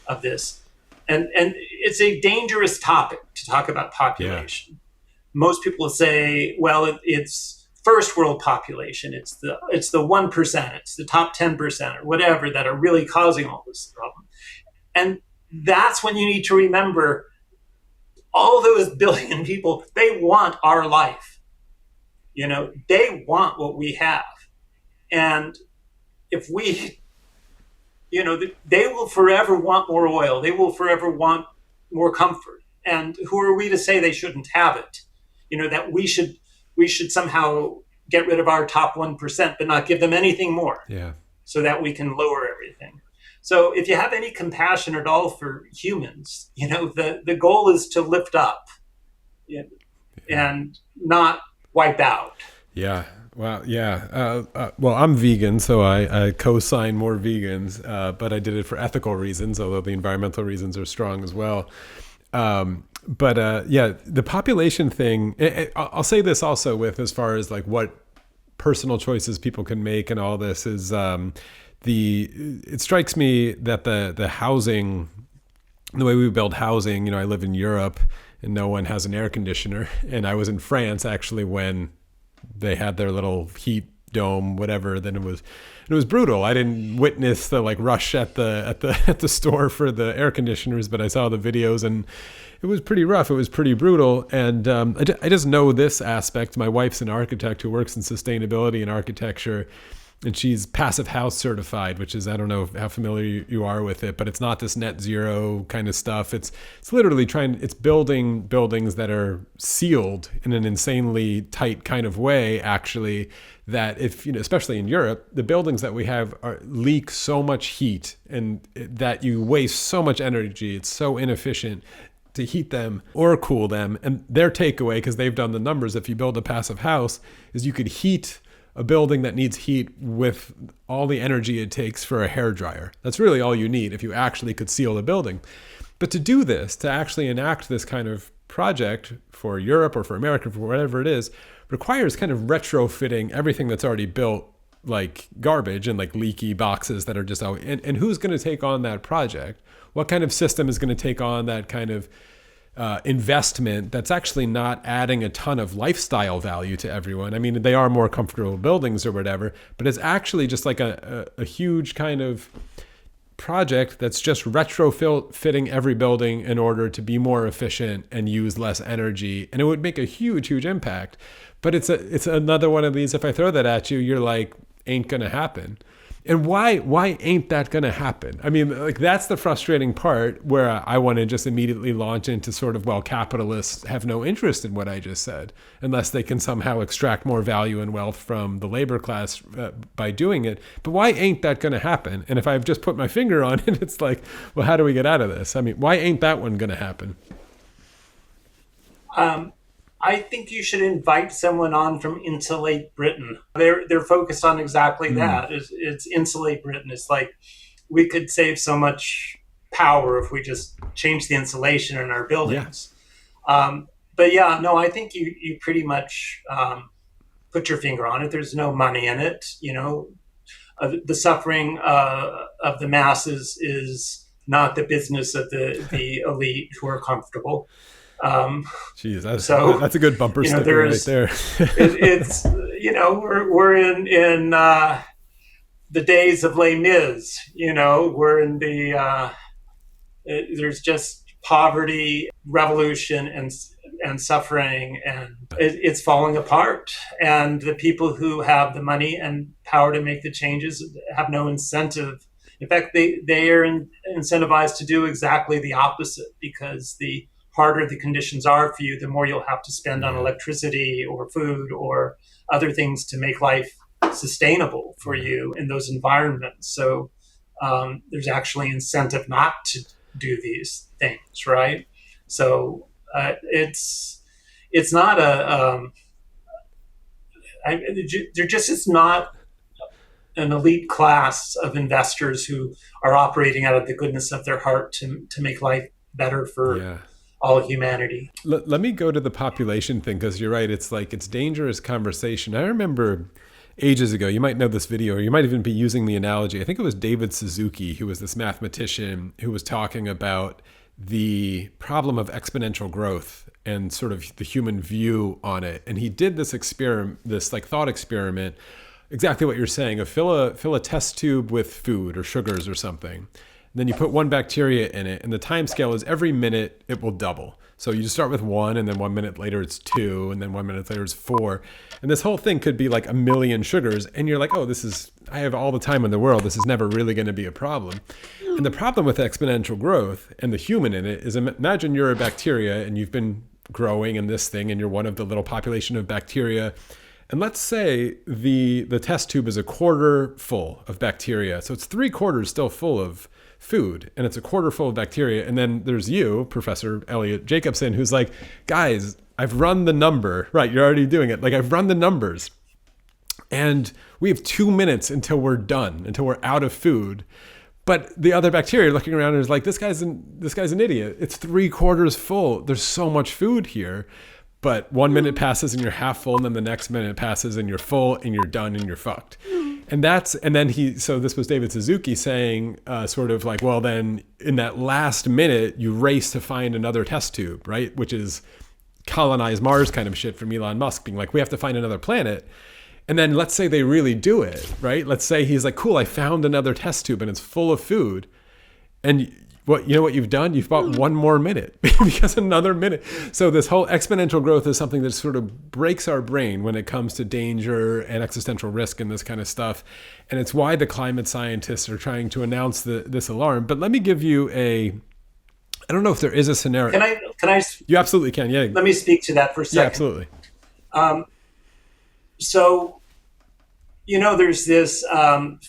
[SPEAKER 1] of this. And it's a dangerous topic to talk about population. Yeah. Most people say, well, it's first world population. It's the 1%, it's the top 10% or whatever that are really causing all this problem. And that's when you need to remember all those billion people, they want our life. They want what we have. And if we, they will forever want more oil. They will forever want more comfort. And who are we to say they shouldn't have it? That we should somehow get rid of our top 1%, but not give them anything more. Yeah. So that we can lower everything. So if you have any compassion at all for humans, the goal is to lift up and not wipe out.
[SPEAKER 2] Yeah. Well, yeah. Well, I'm vegan, so I co-sign more vegans, but I did it for ethical reasons, although the environmental reasons are strong as well. But the population thing, I'll say this also with as far as like what personal choices people can make and all this is, it strikes me that the housing, the way we build housing, I live in Europe and no one has an air conditioner. And I was in France actually when they had their little heat dome, whatever. Then it was brutal. I didn't witness the rush at the store for the air conditioners, but I saw the videos and it was pretty rough. It was pretty brutal. And I just know this aspect. My wife's an architect who works in sustainability and architecture. And she's passive house certified, which is, I don't know how familiar you are with it, but it's not this net zero kind of stuff. It's literally it's building buildings that are sealed in an insanely tight kind of way, actually, that if, especially in Europe, the buildings that we have leak so much heat and that you waste so much energy. It's so inefficient to heat them or cool them. And their takeaway, because they've done the numbers, if you build a passive house, is you could heat a building that needs heat with all the energy it takes for a hairdryer. That's really all you need if you actually could seal the building. But to do this, to actually enact this kind of project for Europe or for America, for whatever it is, requires kind of retrofitting everything that's already built like garbage and like leaky boxes that are just out. And who's going to take on that project? What kind of system is going to take on that kind of investment that's actually not adding a ton of lifestyle value to everyone? I mean, they are more comfortable buildings or whatever, but it's actually just like a huge kind of project that's just retrofitting every building in order to be more efficient and use less energy. And it would make a huge, huge impact. But it's another one of these, if I throw that at you, you're like, ain't gonna happen. And why ain't that going to happen? I mean, like, that's the frustrating part, where I want to just immediately launch into sort of, well, capitalists have no interest in what I just said, unless they can somehow extract more value and wealth from the labor class by doing it. But why ain't that going to happen? And if I've just put my finger on it, it's like, well, how do we get out of this? I mean, why ain't that one going to happen?
[SPEAKER 1] I think you should invite someone on from Insulate Britain. They're focused on exactly that. It's Insulate Britain. It's like, we could save so much power if we just change the insulation in our buildings. Yeah. But yeah, no, I think you pretty much put your finger on it. There's no money in it. You know, the suffering of the masses is not the business of the elite who are comfortable.
[SPEAKER 2] Jeez, that's a good bumper sticker right there.
[SPEAKER 1] It's we're in the days of Les Mis. We're in the there's just poverty, revolution, and suffering, and it's falling apart. And the people who have the money and power to make the changes have no incentive. In fact, they are incentivized to do exactly the opposite, because the harder the conditions are for you, the more you'll have to spend on electricity or food or other things to make life sustainable for you in those environments. So there's actually incentive not to do these things, right? So it's not there just is not an elite class of investors who are operating out of the goodness of their heart to make life better for all humanity.
[SPEAKER 2] Let me go to the population thing, because you're right. It's like, it's dangerous conversation. I remember ages ago, you might know this video, or you might even be using the analogy. I think it was David Suzuki, who was this mathematician who was talking about the problem of exponential growth and sort of the human view on it. And he did this experiment, this like thought experiment, exactly what you're saying, fill a test tube with food or sugars or something. Then you put one bacteria in it, and the time scale is every minute it will double. So you just start with 1, and then 1 minute later it's 2, and then 1 minute later it's 4. And this whole thing could be like 1 million sugars, and you're like, oh, I have all the time in the world. This is never really going to be a problem. And the problem with exponential growth and the human in it is, imagine you're a bacteria and you've been growing in this thing, and you're one of the little population of bacteria. And let's say the test tube is a quarter full of bacteria. So it's 3/4 still full of food, and it's a quarter full of bacteria. And then there's you, Professor Eliot Jacobson, who's like, guys, I've run the number. Right, you're already doing it. Like, I've run the numbers. And we have 2 minutes until we're done, until we're out of food. But the other bacteria looking around is like, this guy's an idiot. It's 3/4 full. There's so much food here. But 1 minute passes and you're half full, and then the next minute passes and you're full and you're done and you're fucked. So this was David Suzuki saying sort of like, well, then in that last minute, you race to find another test tube, right? Which is colonize Mars kind of shit from Elon Musk, being like, we have to find another planet. And then let's say they really do it, right? Let's say he's like, cool, I found another test tube and it's full of food. And you know what you've done? You've bought 1 more minute because another minute. So this whole exponential growth is something that sort of breaks our brain when it comes to danger and existential risk and this kind of stuff. And it's why the climate scientists are trying to announce this alarm. But let me give you I don't know if there is a scenario.
[SPEAKER 1] Can I?
[SPEAKER 2] You absolutely can. Yeah.
[SPEAKER 1] Let me speak to that for a second.
[SPEAKER 2] Yeah, absolutely.
[SPEAKER 1] So, there's this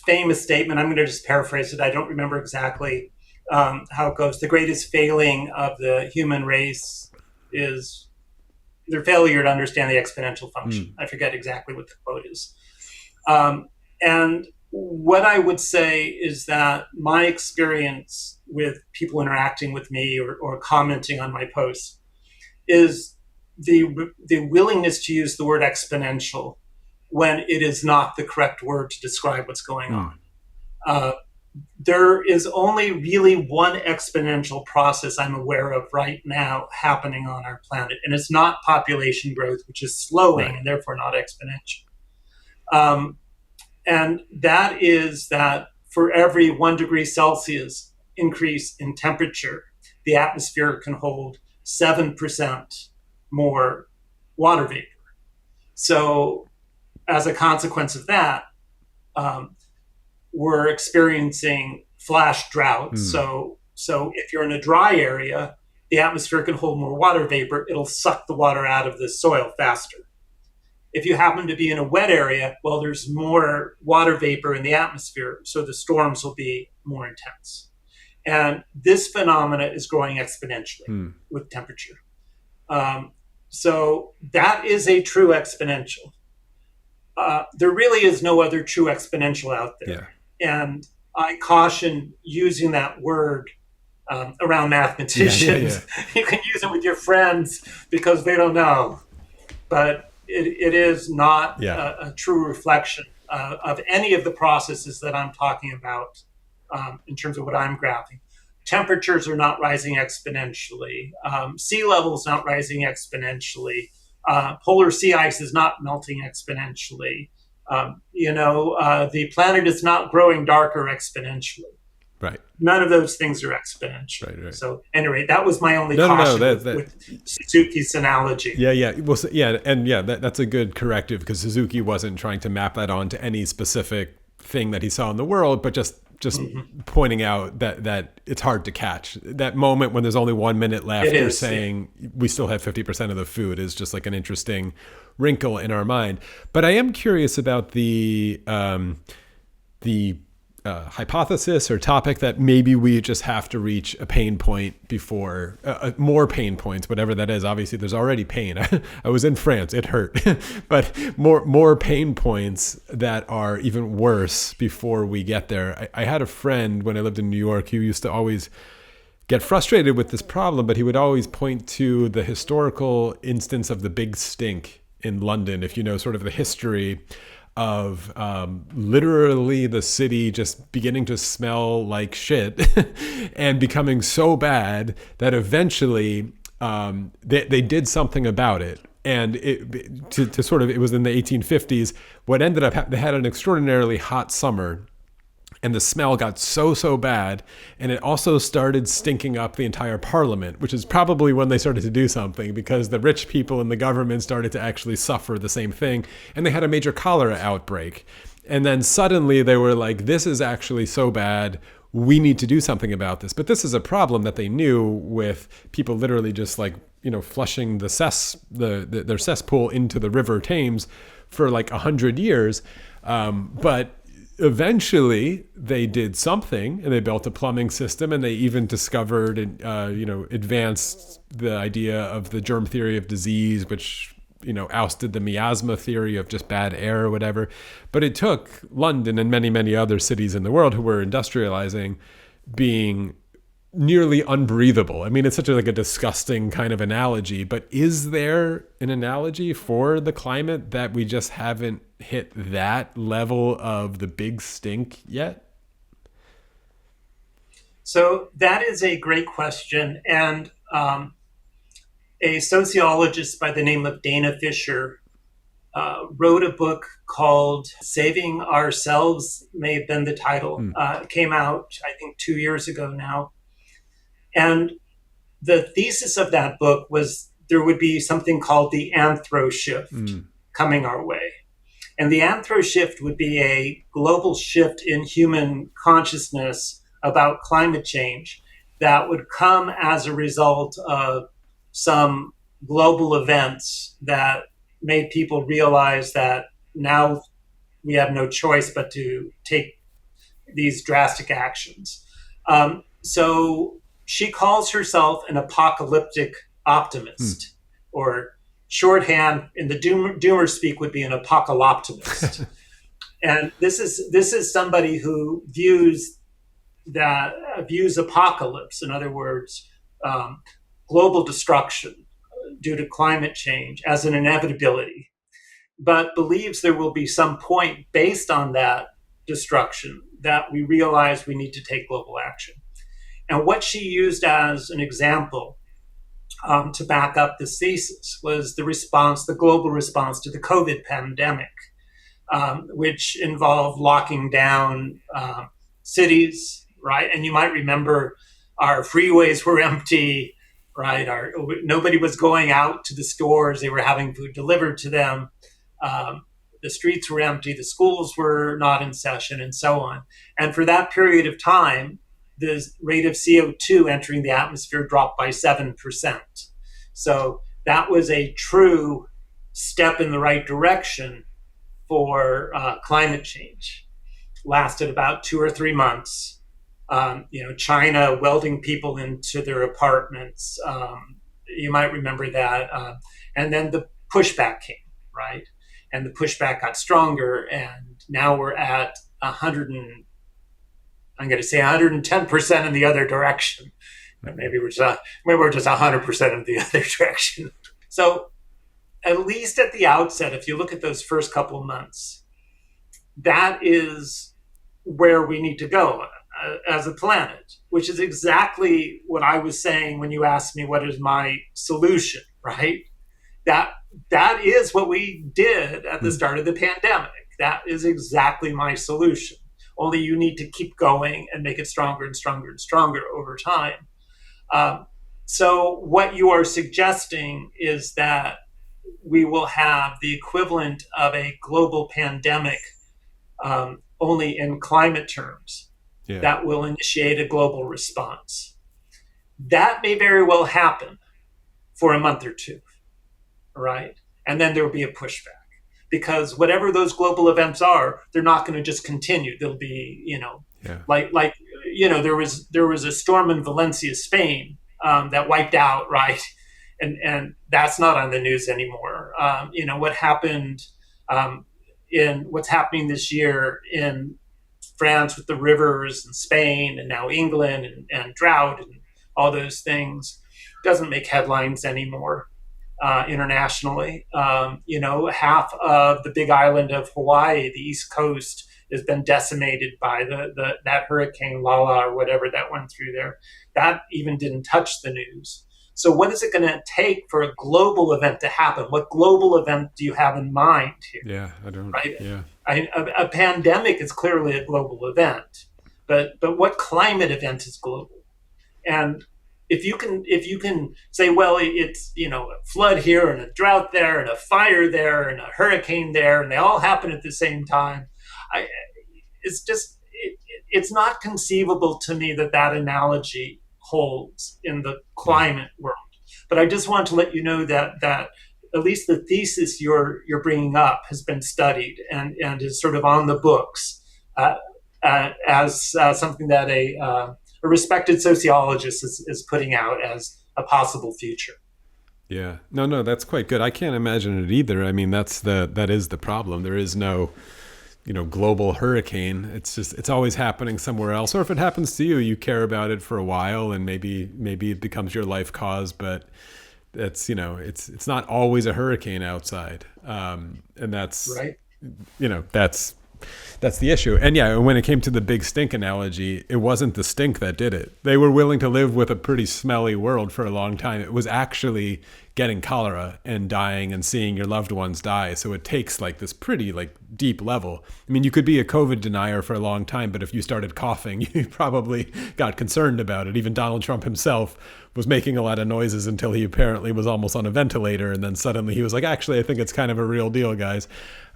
[SPEAKER 1] famous statement. I'm going to just paraphrase it. I don't remember exactly how it goes. The greatest failing of the human race is their failure to understand the exponential function. I forget exactly what the quote is. And what I would say is that my experience with people interacting with me or commenting on my posts is the willingness to use the word exponential when it is not the correct word to describe what's going on. There is only really one exponential process I'm aware of right now happening on our planet, and it's not population growth, which is slowing and therefore not exponential. And that is that for every 1 degree Celsius increase in temperature, the atmosphere can hold 7% more water vapor. So as a consequence of that, we're experiencing flash droughts. So if you're in a dry area, the atmosphere can hold more water vapor. It'll suck the water out of the soil faster. If you happen to be in a wet area, well, there's more water vapor in the atmosphere, so the storms will be more intense. And this phenomena is growing exponentially with temperature. So that is a true exponential. There really is no other true exponential out there. Yeah. And I caution using that word around mathematicians. Yeah. You can use it with your friends because they don't know. But it is not a true reflection of any of the processes that I'm talking about in terms of what I'm graphing. Temperatures are not rising exponentially. Sea levels not rising exponentially. Polar sea ice is not melting exponentially. The planet is not growing darker exponentially.
[SPEAKER 2] Right.
[SPEAKER 1] None of those things are exponential. Right. So anyway, that was my only caution with Suzuki's analogy.
[SPEAKER 2] Yeah. Well, that's a good corrective, because Suzuki wasn't trying to map that onto any specific thing that he saw in the world, but just pointing out that it's hard to catch. That moment when there's only 1 minute left, you're saying we still have 50% of the food is just like an interesting wrinkle in our mind. But I am curious about the hypothesis or topic that maybe we just have to reach a pain point before more pain points, whatever that is. Obviously there's already pain. I was in France, it hurt, but more pain points that are even worse before we get there. I had a friend when I lived in New York who used to always get frustrated with this problem, but he would always point to the historical instance of the big stink in London. If you know sort of the history of literally the city just beginning to smell like shit and becoming so bad that eventually they did something about it. And it was in the 1850s. What ended up, they had an extraordinarily hot summer, and the smell got so bad, and it also started stinking up the entire parliament, which is probably when they started to do something, because the rich people in the government started to actually suffer the same thing, and they had a major cholera outbreak. And then suddenly they were like, this is actually so bad, we need to do something about this. But this is a problem that they knew, with people literally just flushing their cesspool into the River Thames for like 100 years. But eventually they did something, and they built a plumbing system, and they even discovered and advanced the idea of the germ theory of disease, which ousted the miasma theory of just bad air or whatever. But it took London and many other cities in the world who were industrializing being nearly unbreathable. I mean, it's such a disgusting kind of analogy, but is there an analogy for the climate that we just haven't hit that level of the big stink yet?
[SPEAKER 1] So that is a great question. And a sociologist by the name of Dana Fisher wrote a book called Saving Ourselves, may have been the title. It came out, I think, 2 years ago now. And the thesis of that book was there would be something called the anthro shift coming our way. And the anthro shift would be a global shift in human consciousness about climate change that would come as a result of some global events that made people realize that now we have no choice but to take these drastic actions. So she calls herself an apocalyptic optimist, or shorthand in the Doomer speak would be an apocalyptimist. And this is somebody who views apocalypse, in other words, global destruction due to climate change, as an inevitability, but believes there will be some point based on that destruction that we realize we need to take global action. And what she used as an example to back up this thesis was the global response to the COVID pandemic, which involved locking down cities, right? And you might remember our freeways were empty, right? Nobody was going out to the stores. They were having food delivered to them. the streets were empty, the schools were not in session, and so on. And for that period of time, the rate of CO2 entering the atmosphere dropped by 7%. So that was a true step in the right direction for climate change. Lasted about 2 or 3 months. China welding people into their apartments. You might remember that. And then the pushback came, right? And the pushback got stronger, and now we're at 110% in the other direction. Maybe we're just 100% in the other direction. So at least at the outset, if you look at those first couple of months, that is where we need to go as a planet, which is exactly what I was saying when you asked me what is my solution, right? That is what we did at the start of the pandemic. That is exactly my solution. Only you need to keep going and make it stronger and stronger and stronger over time. So what you are suggesting is that we will have the equivalent of a global pandemic, only in climate terms, that will initiate a global response. That may very well happen for a month or two, right? And then there will be a pushback, because whatever those global events are, they're not going to just continue. There'll be, there was a storm in Valencia, Spain, that wiped out, right? And that's not on the news anymore. What happened in what's happening this year in France with the rivers, and Spain, and now England, and drought, and all those things doesn't make headlines anymore internationally. Half of the big island of Hawaii, the East Coast, has been decimated by that hurricane Lala or whatever that went through there. That even didn't touch the news. So what is it going to take for a global event to happen? What global event do you have in mind here?
[SPEAKER 2] Yeah, I don't.
[SPEAKER 1] Right?
[SPEAKER 2] Yeah.
[SPEAKER 1] A pandemic is clearly a global event, but what climate event is global? And if you can say, well, it's a flood here and a drought there and a fire there and a hurricane there, and they all happen at the same time, it's not conceivable to me that analogy holds in the climate world. But I just want to let you know that at least the thesis you're bringing up has been studied and is sort of on the books as something that a respected sociologist is putting out as a possible future.
[SPEAKER 2] Yeah, no, that's quite good. I can't imagine it either. I mean, that is the problem. There is no global hurricane. It's always happening somewhere else. Or if it happens to you, you care about it for a while, and maybe it becomes your life cause, but it's not always a hurricane outside. And that's
[SPEAKER 1] right.
[SPEAKER 2] That's the issue. And when it came to the big stink analogy, it wasn't the stink that did it. They were willing to live with a pretty smelly world for a long time. It was actually getting cholera and dying and seeing your loved ones die. So it takes this pretty deep level. I mean, you could be a COVID denier for a long time, but if you started coughing, you probably got concerned about it. Even Donald Trump himself was making a lot of noises until he apparently was almost on a ventilator. And then suddenly he was like, actually, I think it's kind of a real deal, guys.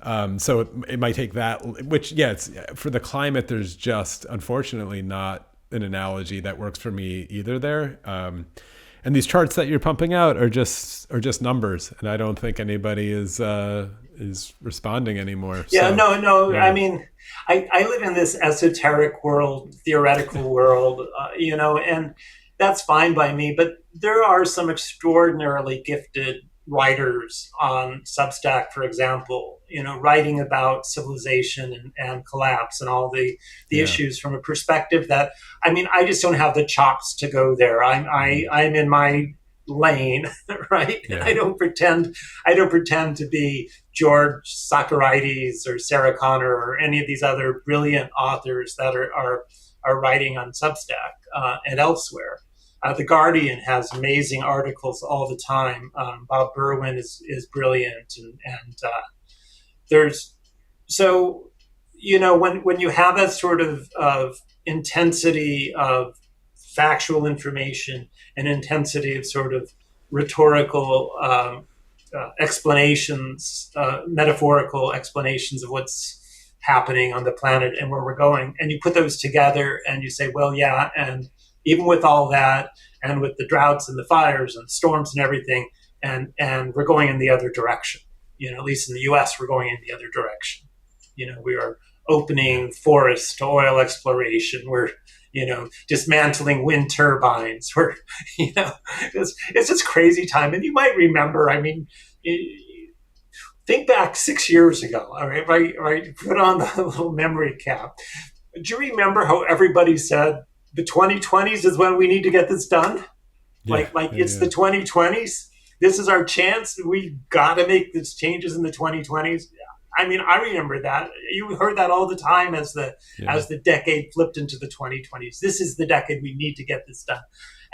[SPEAKER 2] So it might take that, which, it's for the climate, there's just unfortunately not an analogy that works for me either there. And these charts that you're pumping out are just numbers, and I don't think anybody is responding anymore.
[SPEAKER 1] Yeah,
[SPEAKER 2] so,
[SPEAKER 1] no. Yeah. I mean, I live in this esoteric world, theoretical world, and that's fine by me. But there are some extraordinarily gifted writers on Substack, for example, writing about civilization and collapse and all the issues from a perspective that, I just don't have the chops to go there. I'm in my lane, right?
[SPEAKER 2] Yeah.
[SPEAKER 1] I don't pretend to be George Socarides or Sarah Connor or any of these other brilliant authors that are writing on Substack and elsewhere. The Guardian has amazing articles all the time. Bob Berwin is brilliant, and there's when you have that sort of intensity of factual information and intensity of sort of rhetorical explanations, metaphorical explanations of what's happening on the planet and where we're going. And you put those together and you say, well, yeah, and even with all that, and with the droughts and the fires and storms and everything, and we're going in the other direction. At least in the U.S., we're going in the other direction. We are opening forests to oil exploration. We're dismantling wind turbines. We're it's just crazy time. And you might remember, think back 6 years ago. All right, right. Put on the little memory cap. Do you remember how everybody said the 2020s is when we need to get this done? It's the 2020s. This is our chance. We got to make these changes in the 2020s. I remember that. You heard that all the time as the decade flipped into the 2020s. This is the decade we need to get this done.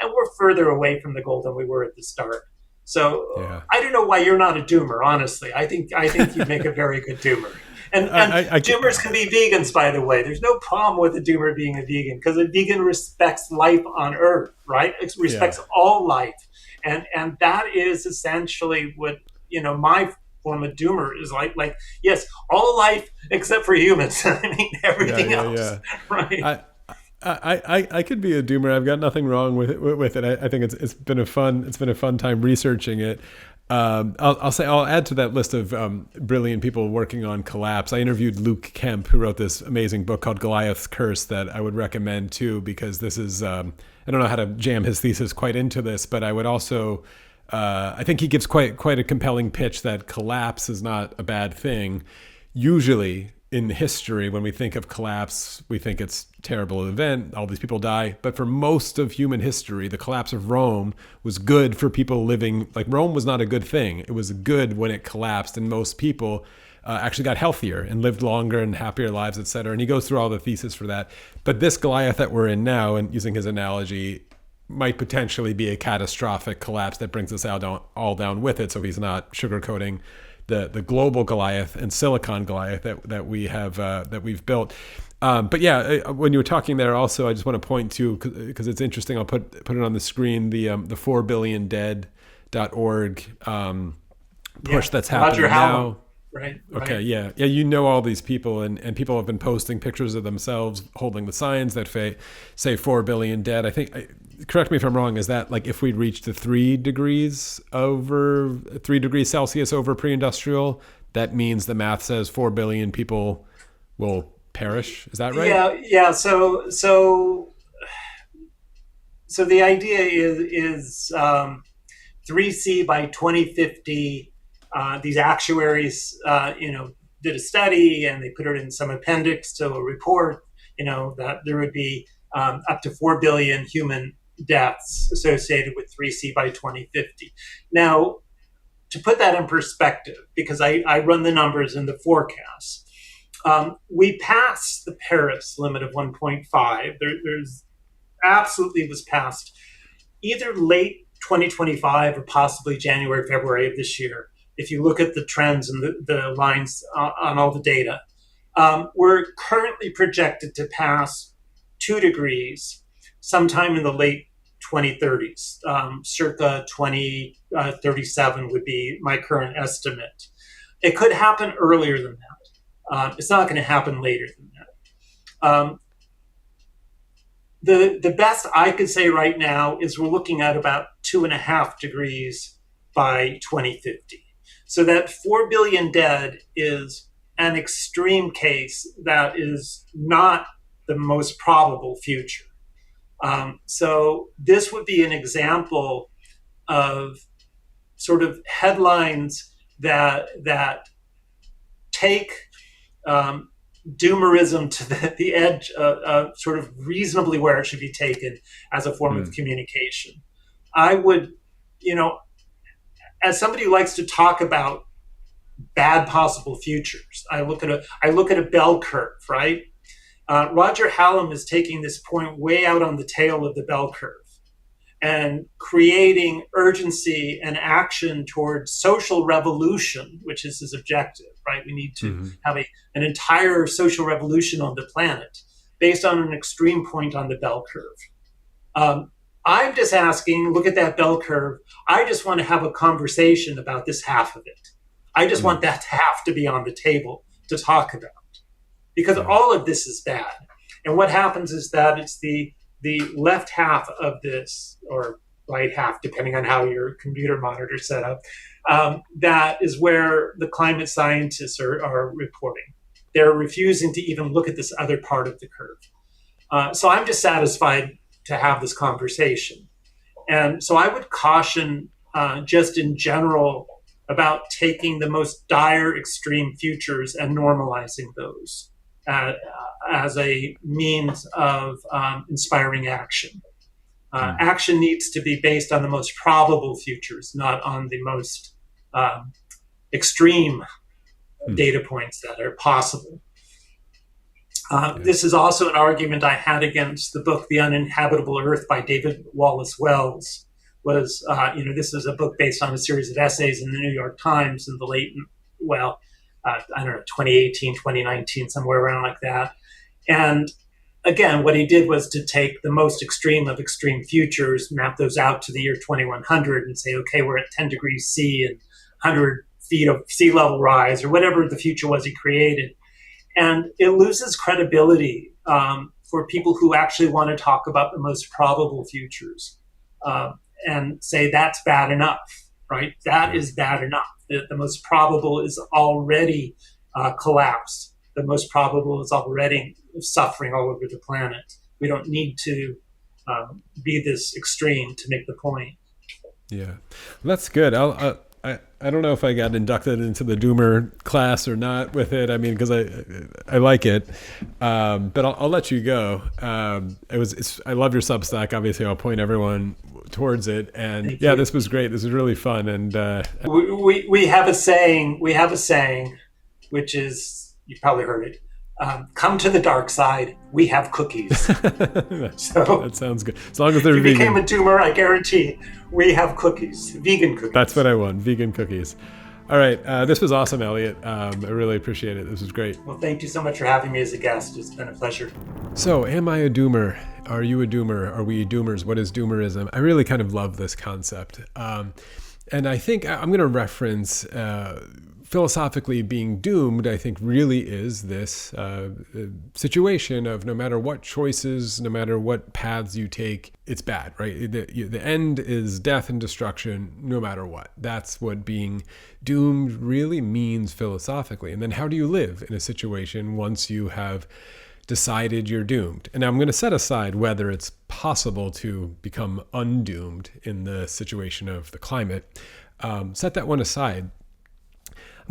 [SPEAKER 1] And we're further away from the goal than we were at the start. So I don't know why you're not a doomer, honestly. I think you make a very good doomer. And doomers can be vegans, by the way. There's no problem with a doomer being a vegan, because a vegan respects life on Earth, right? It respects all life. And that is essentially what, my form of doomer is like, yes, all life except for humans. Everything else. Right.
[SPEAKER 2] I could be a doomer. I've got nothing wrong with it. I think it's been a fun time researching it. I'll add to that list of brilliant people working on collapse. I interviewed Luke Kemp, who wrote this amazing book called Goliath's Curse that I would recommend too, because this is I don't know how to jam his thesis quite into this, but I would also I think he gives quite a compelling pitch that collapse is not a bad thing. Usually in history, when we think of collapse, we think it's a terrible event, all these people die. But for most of human history, the collapse of Rome was good for people living. Rome was not a good thing. It was good when it collapsed, and most people actually got healthier and lived longer and happier lives, et cetera. And he goes through all the thesis for that. But this Goliath that we're in now, and using his analogy, might potentially be a catastrophic collapse that brings us all down with it. So he's not sugarcoating the global Goliath and Silicon Goliath that we've built. But yeah, when you were talking there, also I just want to point to, because it's interesting. I'll put it on the screen. The 4billiondead.org push that's happening now.
[SPEAKER 1] Right.
[SPEAKER 2] Okay. Yeah. Yeah. All these people, and people have been posting pictures of themselves holding the signs that say 4 billion dead. I think, correct me if I'm wrong, is that if we reached the 3 degrees Celsius over pre-industrial, that means the math says 4 billion people will perish. Is that right?
[SPEAKER 1] Yeah. So the idea is 3C by 2050. These actuaries, did a study, and they put it in some appendix to a report, that there would be up to 4 billion human deaths associated with 3C by 2050. Now, to put that in perspective, because I run the numbers in the forecast, we passed the Paris limit of 1.5. There's absolutely was passed either late 2025 or possibly January, February of this year. If you look at the trends and the lines on all the data, we're currently projected to pass 2 degrees sometime in the late 2030s. Circa 2037 would be my current estimate. It could happen earlier than that. It's not going to happen later than that. The best I could say right now is we're looking at about 2.5 degrees by 2050. So that 4 billion dead is an extreme case that is not the most probable future. So this would be an example of sort of headlines that take doomerism to the edge of sort of reasonably where it should be taken as a form of communication. I would, as somebody who likes to talk about bad possible futures, I look at a bell curve, right? Roger Hallam is taking this point way out on the tail of the bell curve and creating urgency and action towards social revolution, which is his objective, right? We need to have an entire social revolution on the planet based on an extreme point on the bell curve. I'm just asking, look at that bell curve. I just want to have a conversation about this half of it. I just want that half to be on the table to talk about, because all of this is bad. And what happens is that it's the left half of this, or right half, depending on how your computer monitor is set up, that is where the climate scientists are reporting. They're refusing to even look at this other part of the curve. So I'm just satisfied to have this conversation. And so I would caution just in general about taking the most dire extreme futures and normalizing those as a means of inspiring action. Action needs to be based on the most probable futures, not on the most extreme data points that are possible. This is also an argument I had against the book The Uninhabitable Earth by David Wallace Wells. This is a book based on a series of essays in the New York Times in the late, 2018, 2019, somewhere around like that. And again, what he did was to take the most extreme of extreme futures, map those out to the year 2100 and say, okay, we're at 10 degrees C and 100 feet of sea level rise, or whatever the future was he created. And it loses credibility for people who actually want to talk about the most probable futures and say that's bad enough, right? That is bad enough. The most probable is already collapsed. The most probable is already suffering all over the planet. We don't need to be this extreme to make the point.
[SPEAKER 2] Yeah, that's good. I don't know if I got inducted into the Doomer class or not with it. I mean, because I like it, but I'll let you go. I love your Substack. Obviously, I'll point everyone towards it. And this was great. This was really fun. And
[SPEAKER 1] we have a saying. We have a saying, which is, you've probably heard it. Come to the dark side. We have cookies. So
[SPEAKER 2] that sounds good. As long as they're
[SPEAKER 1] vegan. If you became a Doomer, I guarantee we have cookies, vegan cookies.
[SPEAKER 2] That's what I want, vegan cookies. All right, this was awesome, Eliot. I really appreciate it. This was great.
[SPEAKER 1] Well, thank you so much for having me as a guest. It's been a pleasure.
[SPEAKER 2] So, am I a Doomer? Are you a Doomer? Are we Doomers? What is Doomerism? I really kind of love this concept. And I think I'm going to reference philosophically being doomed, I think really is this situation of no matter what choices, no matter what paths you take, it's bad, right? The end is death and destruction no matter what. That's what being doomed really means philosophically. And then how do you live in a situation once you have decided you're doomed? And I'm going to set aside whether it's possible to become undoomed in the situation of the climate. Set that one aside.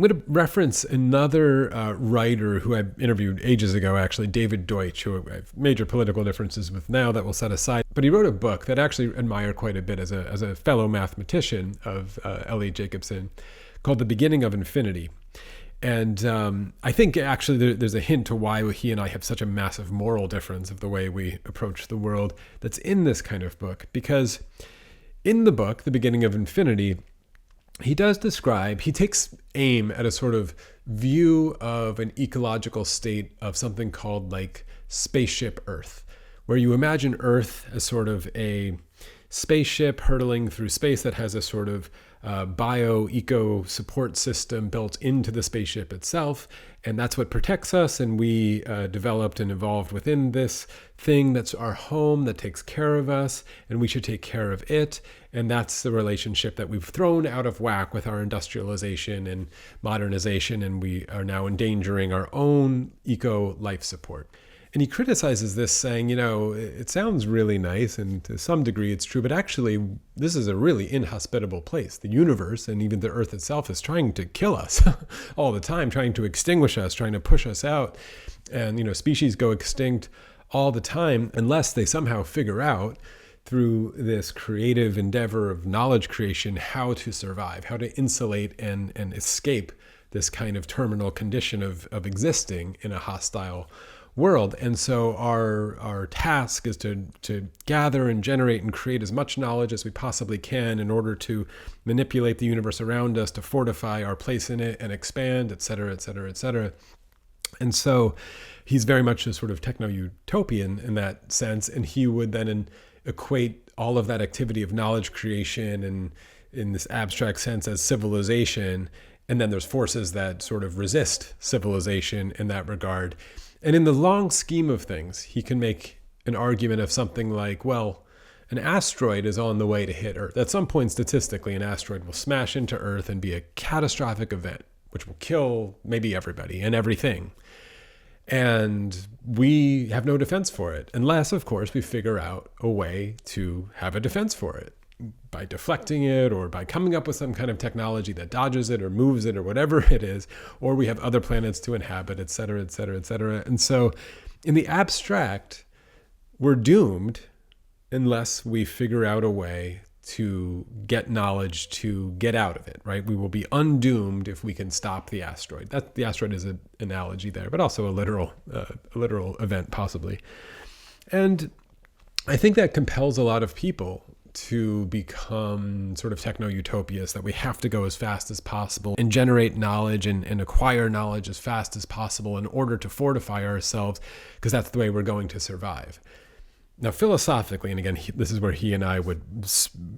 [SPEAKER 2] I'm going to reference another writer who I interviewed ages ago, actually, David Deutsch, who I have major political differences with now that we'll set aside. But he wrote a book that I actually admire quite a bit as a fellow mathematician of Eliot Jacobson called The Beginning of Infinity. And I think actually there's a hint to why he and I have such a massive moral difference of the way we approach the world that's in this kind of book. Because in the book, The Beginning of Infinity, he takes aim at a sort of view of an ecological state of something called like spaceship Earth, where you imagine Earth as sort of a spaceship hurtling through space that has a sort of eco support system built into the spaceship itself. And that's what protects us. And we developed and evolved within this thing that's our home, that takes care of us, and we should take care of it. And that's the relationship that we've thrown out of whack with our industrialization and modernization. And we are now endangering our own eco life support. And he criticizes this, saying, it sounds really nice, and to some degree it's true, but actually this is a really inhospitable place. The universe and even the Earth itself is trying to kill us all the time, trying to extinguish us, trying to push us out. And, species go extinct all the time unless they somehow figure out through this creative endeavor of knowledge creation how to survive, how to insulate and escape this kind of terminal condition of existing in a hostile world. And so our task is to gather and generate and create as much knowledge as we possibly can in order to manipulate the universe around us, to fortify our place in it and expand, et cetera, et cetera, et cetera. And so he's very much a sort of techno-utopian in that sense. And he would then equate all of that activity of knowledge creation and in this abstract sense as civilization. And then there's forces that sort of resist civilization in that regard. And in the long scheme of things, he can make an argument of something like, well, an asteroid is on the way to hit Earth. At some point, statistically, an asteroid will smash into Earth and be a catastrophic event, which will kill maybe everybody and everything. And we have no defense for it, unless, of course, we figure out a way to have a defense for it by deflecting it or by coming up with some kind of technology that dodges it or moves it or whatever it is, or we have other planets to inhabit, et cetera, et cetera, et cetera. And so in the abstract, we're doomed unless we figure out a way to get knowledge to get out of it, right? We will be undoomed if we can stop the asteroid. That the asteroid is an analogy there, but also a literal event possibly. And I think that compels a lot of people to become sort of techno-utopias, that we have to go as fast as possible and generate knowledge and acquire knowledge as fast as possible in order to fortify ourselves, because that's the way we're going to survive. Now, philosophically, and again, this is where he and I would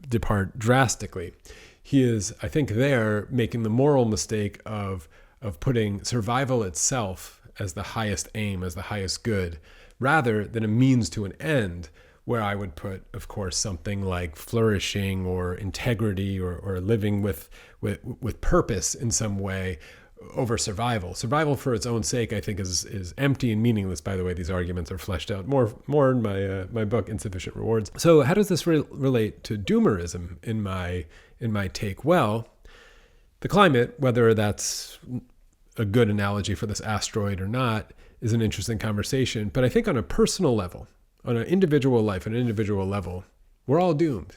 [SPEAKER 2] depart drastically. He is, I think, there making the moral mistake of putting survival itself as the highest aim, as the highest good, rather than a means to an end, where I would put, of course, something like flourishing or integrity or living with purpose in some way over survival. Survival for its own sake, I think, is empty and meaningless. By the way, these arguments are fleshed out more in my book, Insufficient Rewards. So how does this relate to Doomerism in my take? Well, the climate, whether that's a good analogy for this asteroid or not, is an interesting conversation. But I think on a personal level, on an individual life, on an individual level, we're all doomed.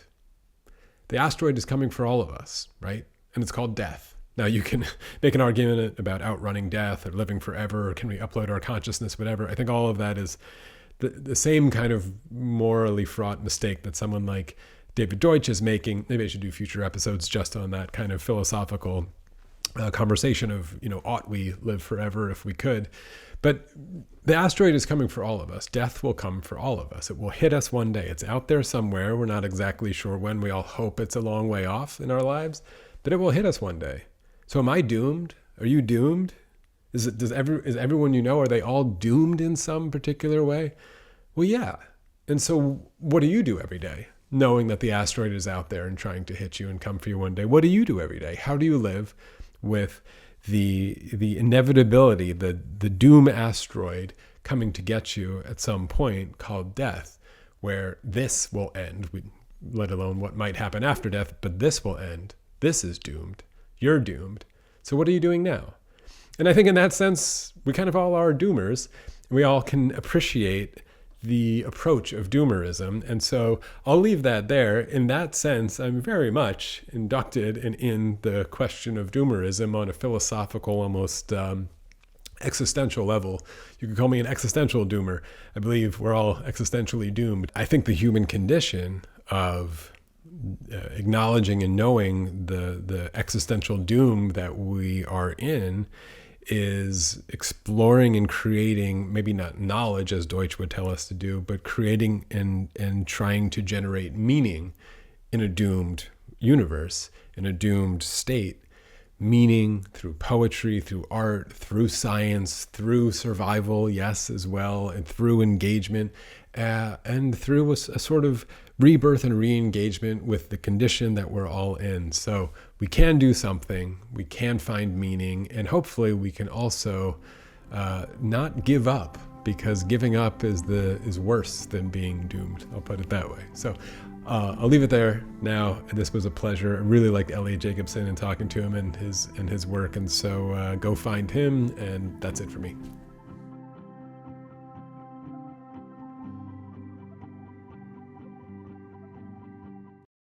[SPEAKER 2] The asteroid is coming for all of us, right? And it's called death. Now, you can make an argument about outrunning death or living forever, or can we upload our consciousness, whatever. I think all of that is the same kind of morally fraught mistake that someone like David Deutsch is making. Maybe I should do future episodes just on that kind of philosophical conversation of, ought we live forever if we could? But the asteroid is coming for all of us. Death will come for all of us. It will hit us one day. It's out there somewhere. We're not exactly sure when. We all hope it's a long way off in our lives, but it will hit us one day. So am I doomed? Are you doomed? Is everyone you know, are they all doomed in some particular way? Well, yeah. And so what do you do every day, knowing that the asteroid is out there and trying to hit you and come for you one day? What do you do every day? How do you live with the inevitability, the doom asteroid coming to get you at some point called death, where this will end, let alone what might happen after death, but this will end. This is doomed. You're doomed. So what are you doing now? And I think in that sense, we kind of all are doomers. We all can appreciate the approach of doomerism. And so I'll leave that there. In that sense, I'm very much inducted and in the question of doomerism on a philosophical, almost existential level. You could call me an existential doomer. I believe we're all existentially doomed. I think the human condition of acknowledging and knowing the existential doom that we are in is exploring and creating, maybe not knowledge as Deutsch would tell us to do, but creating and trying to generate meaning in a doomed universe, in a doomed state. Meaning through poetry, through art, through science, through survival, yes, as well, and through engagement, and through a sort of rebirth and re-engagement with the condition that we're all in. So we can do something, we can find meaning, and hopefully we can also not give up, because giving up is worse than being doomed. I'll put it that way. So I'll leave it there now. This was a pleasure. I really liked Eliot Jacobson and talking to him and his work, and so go find him, and that's it for me.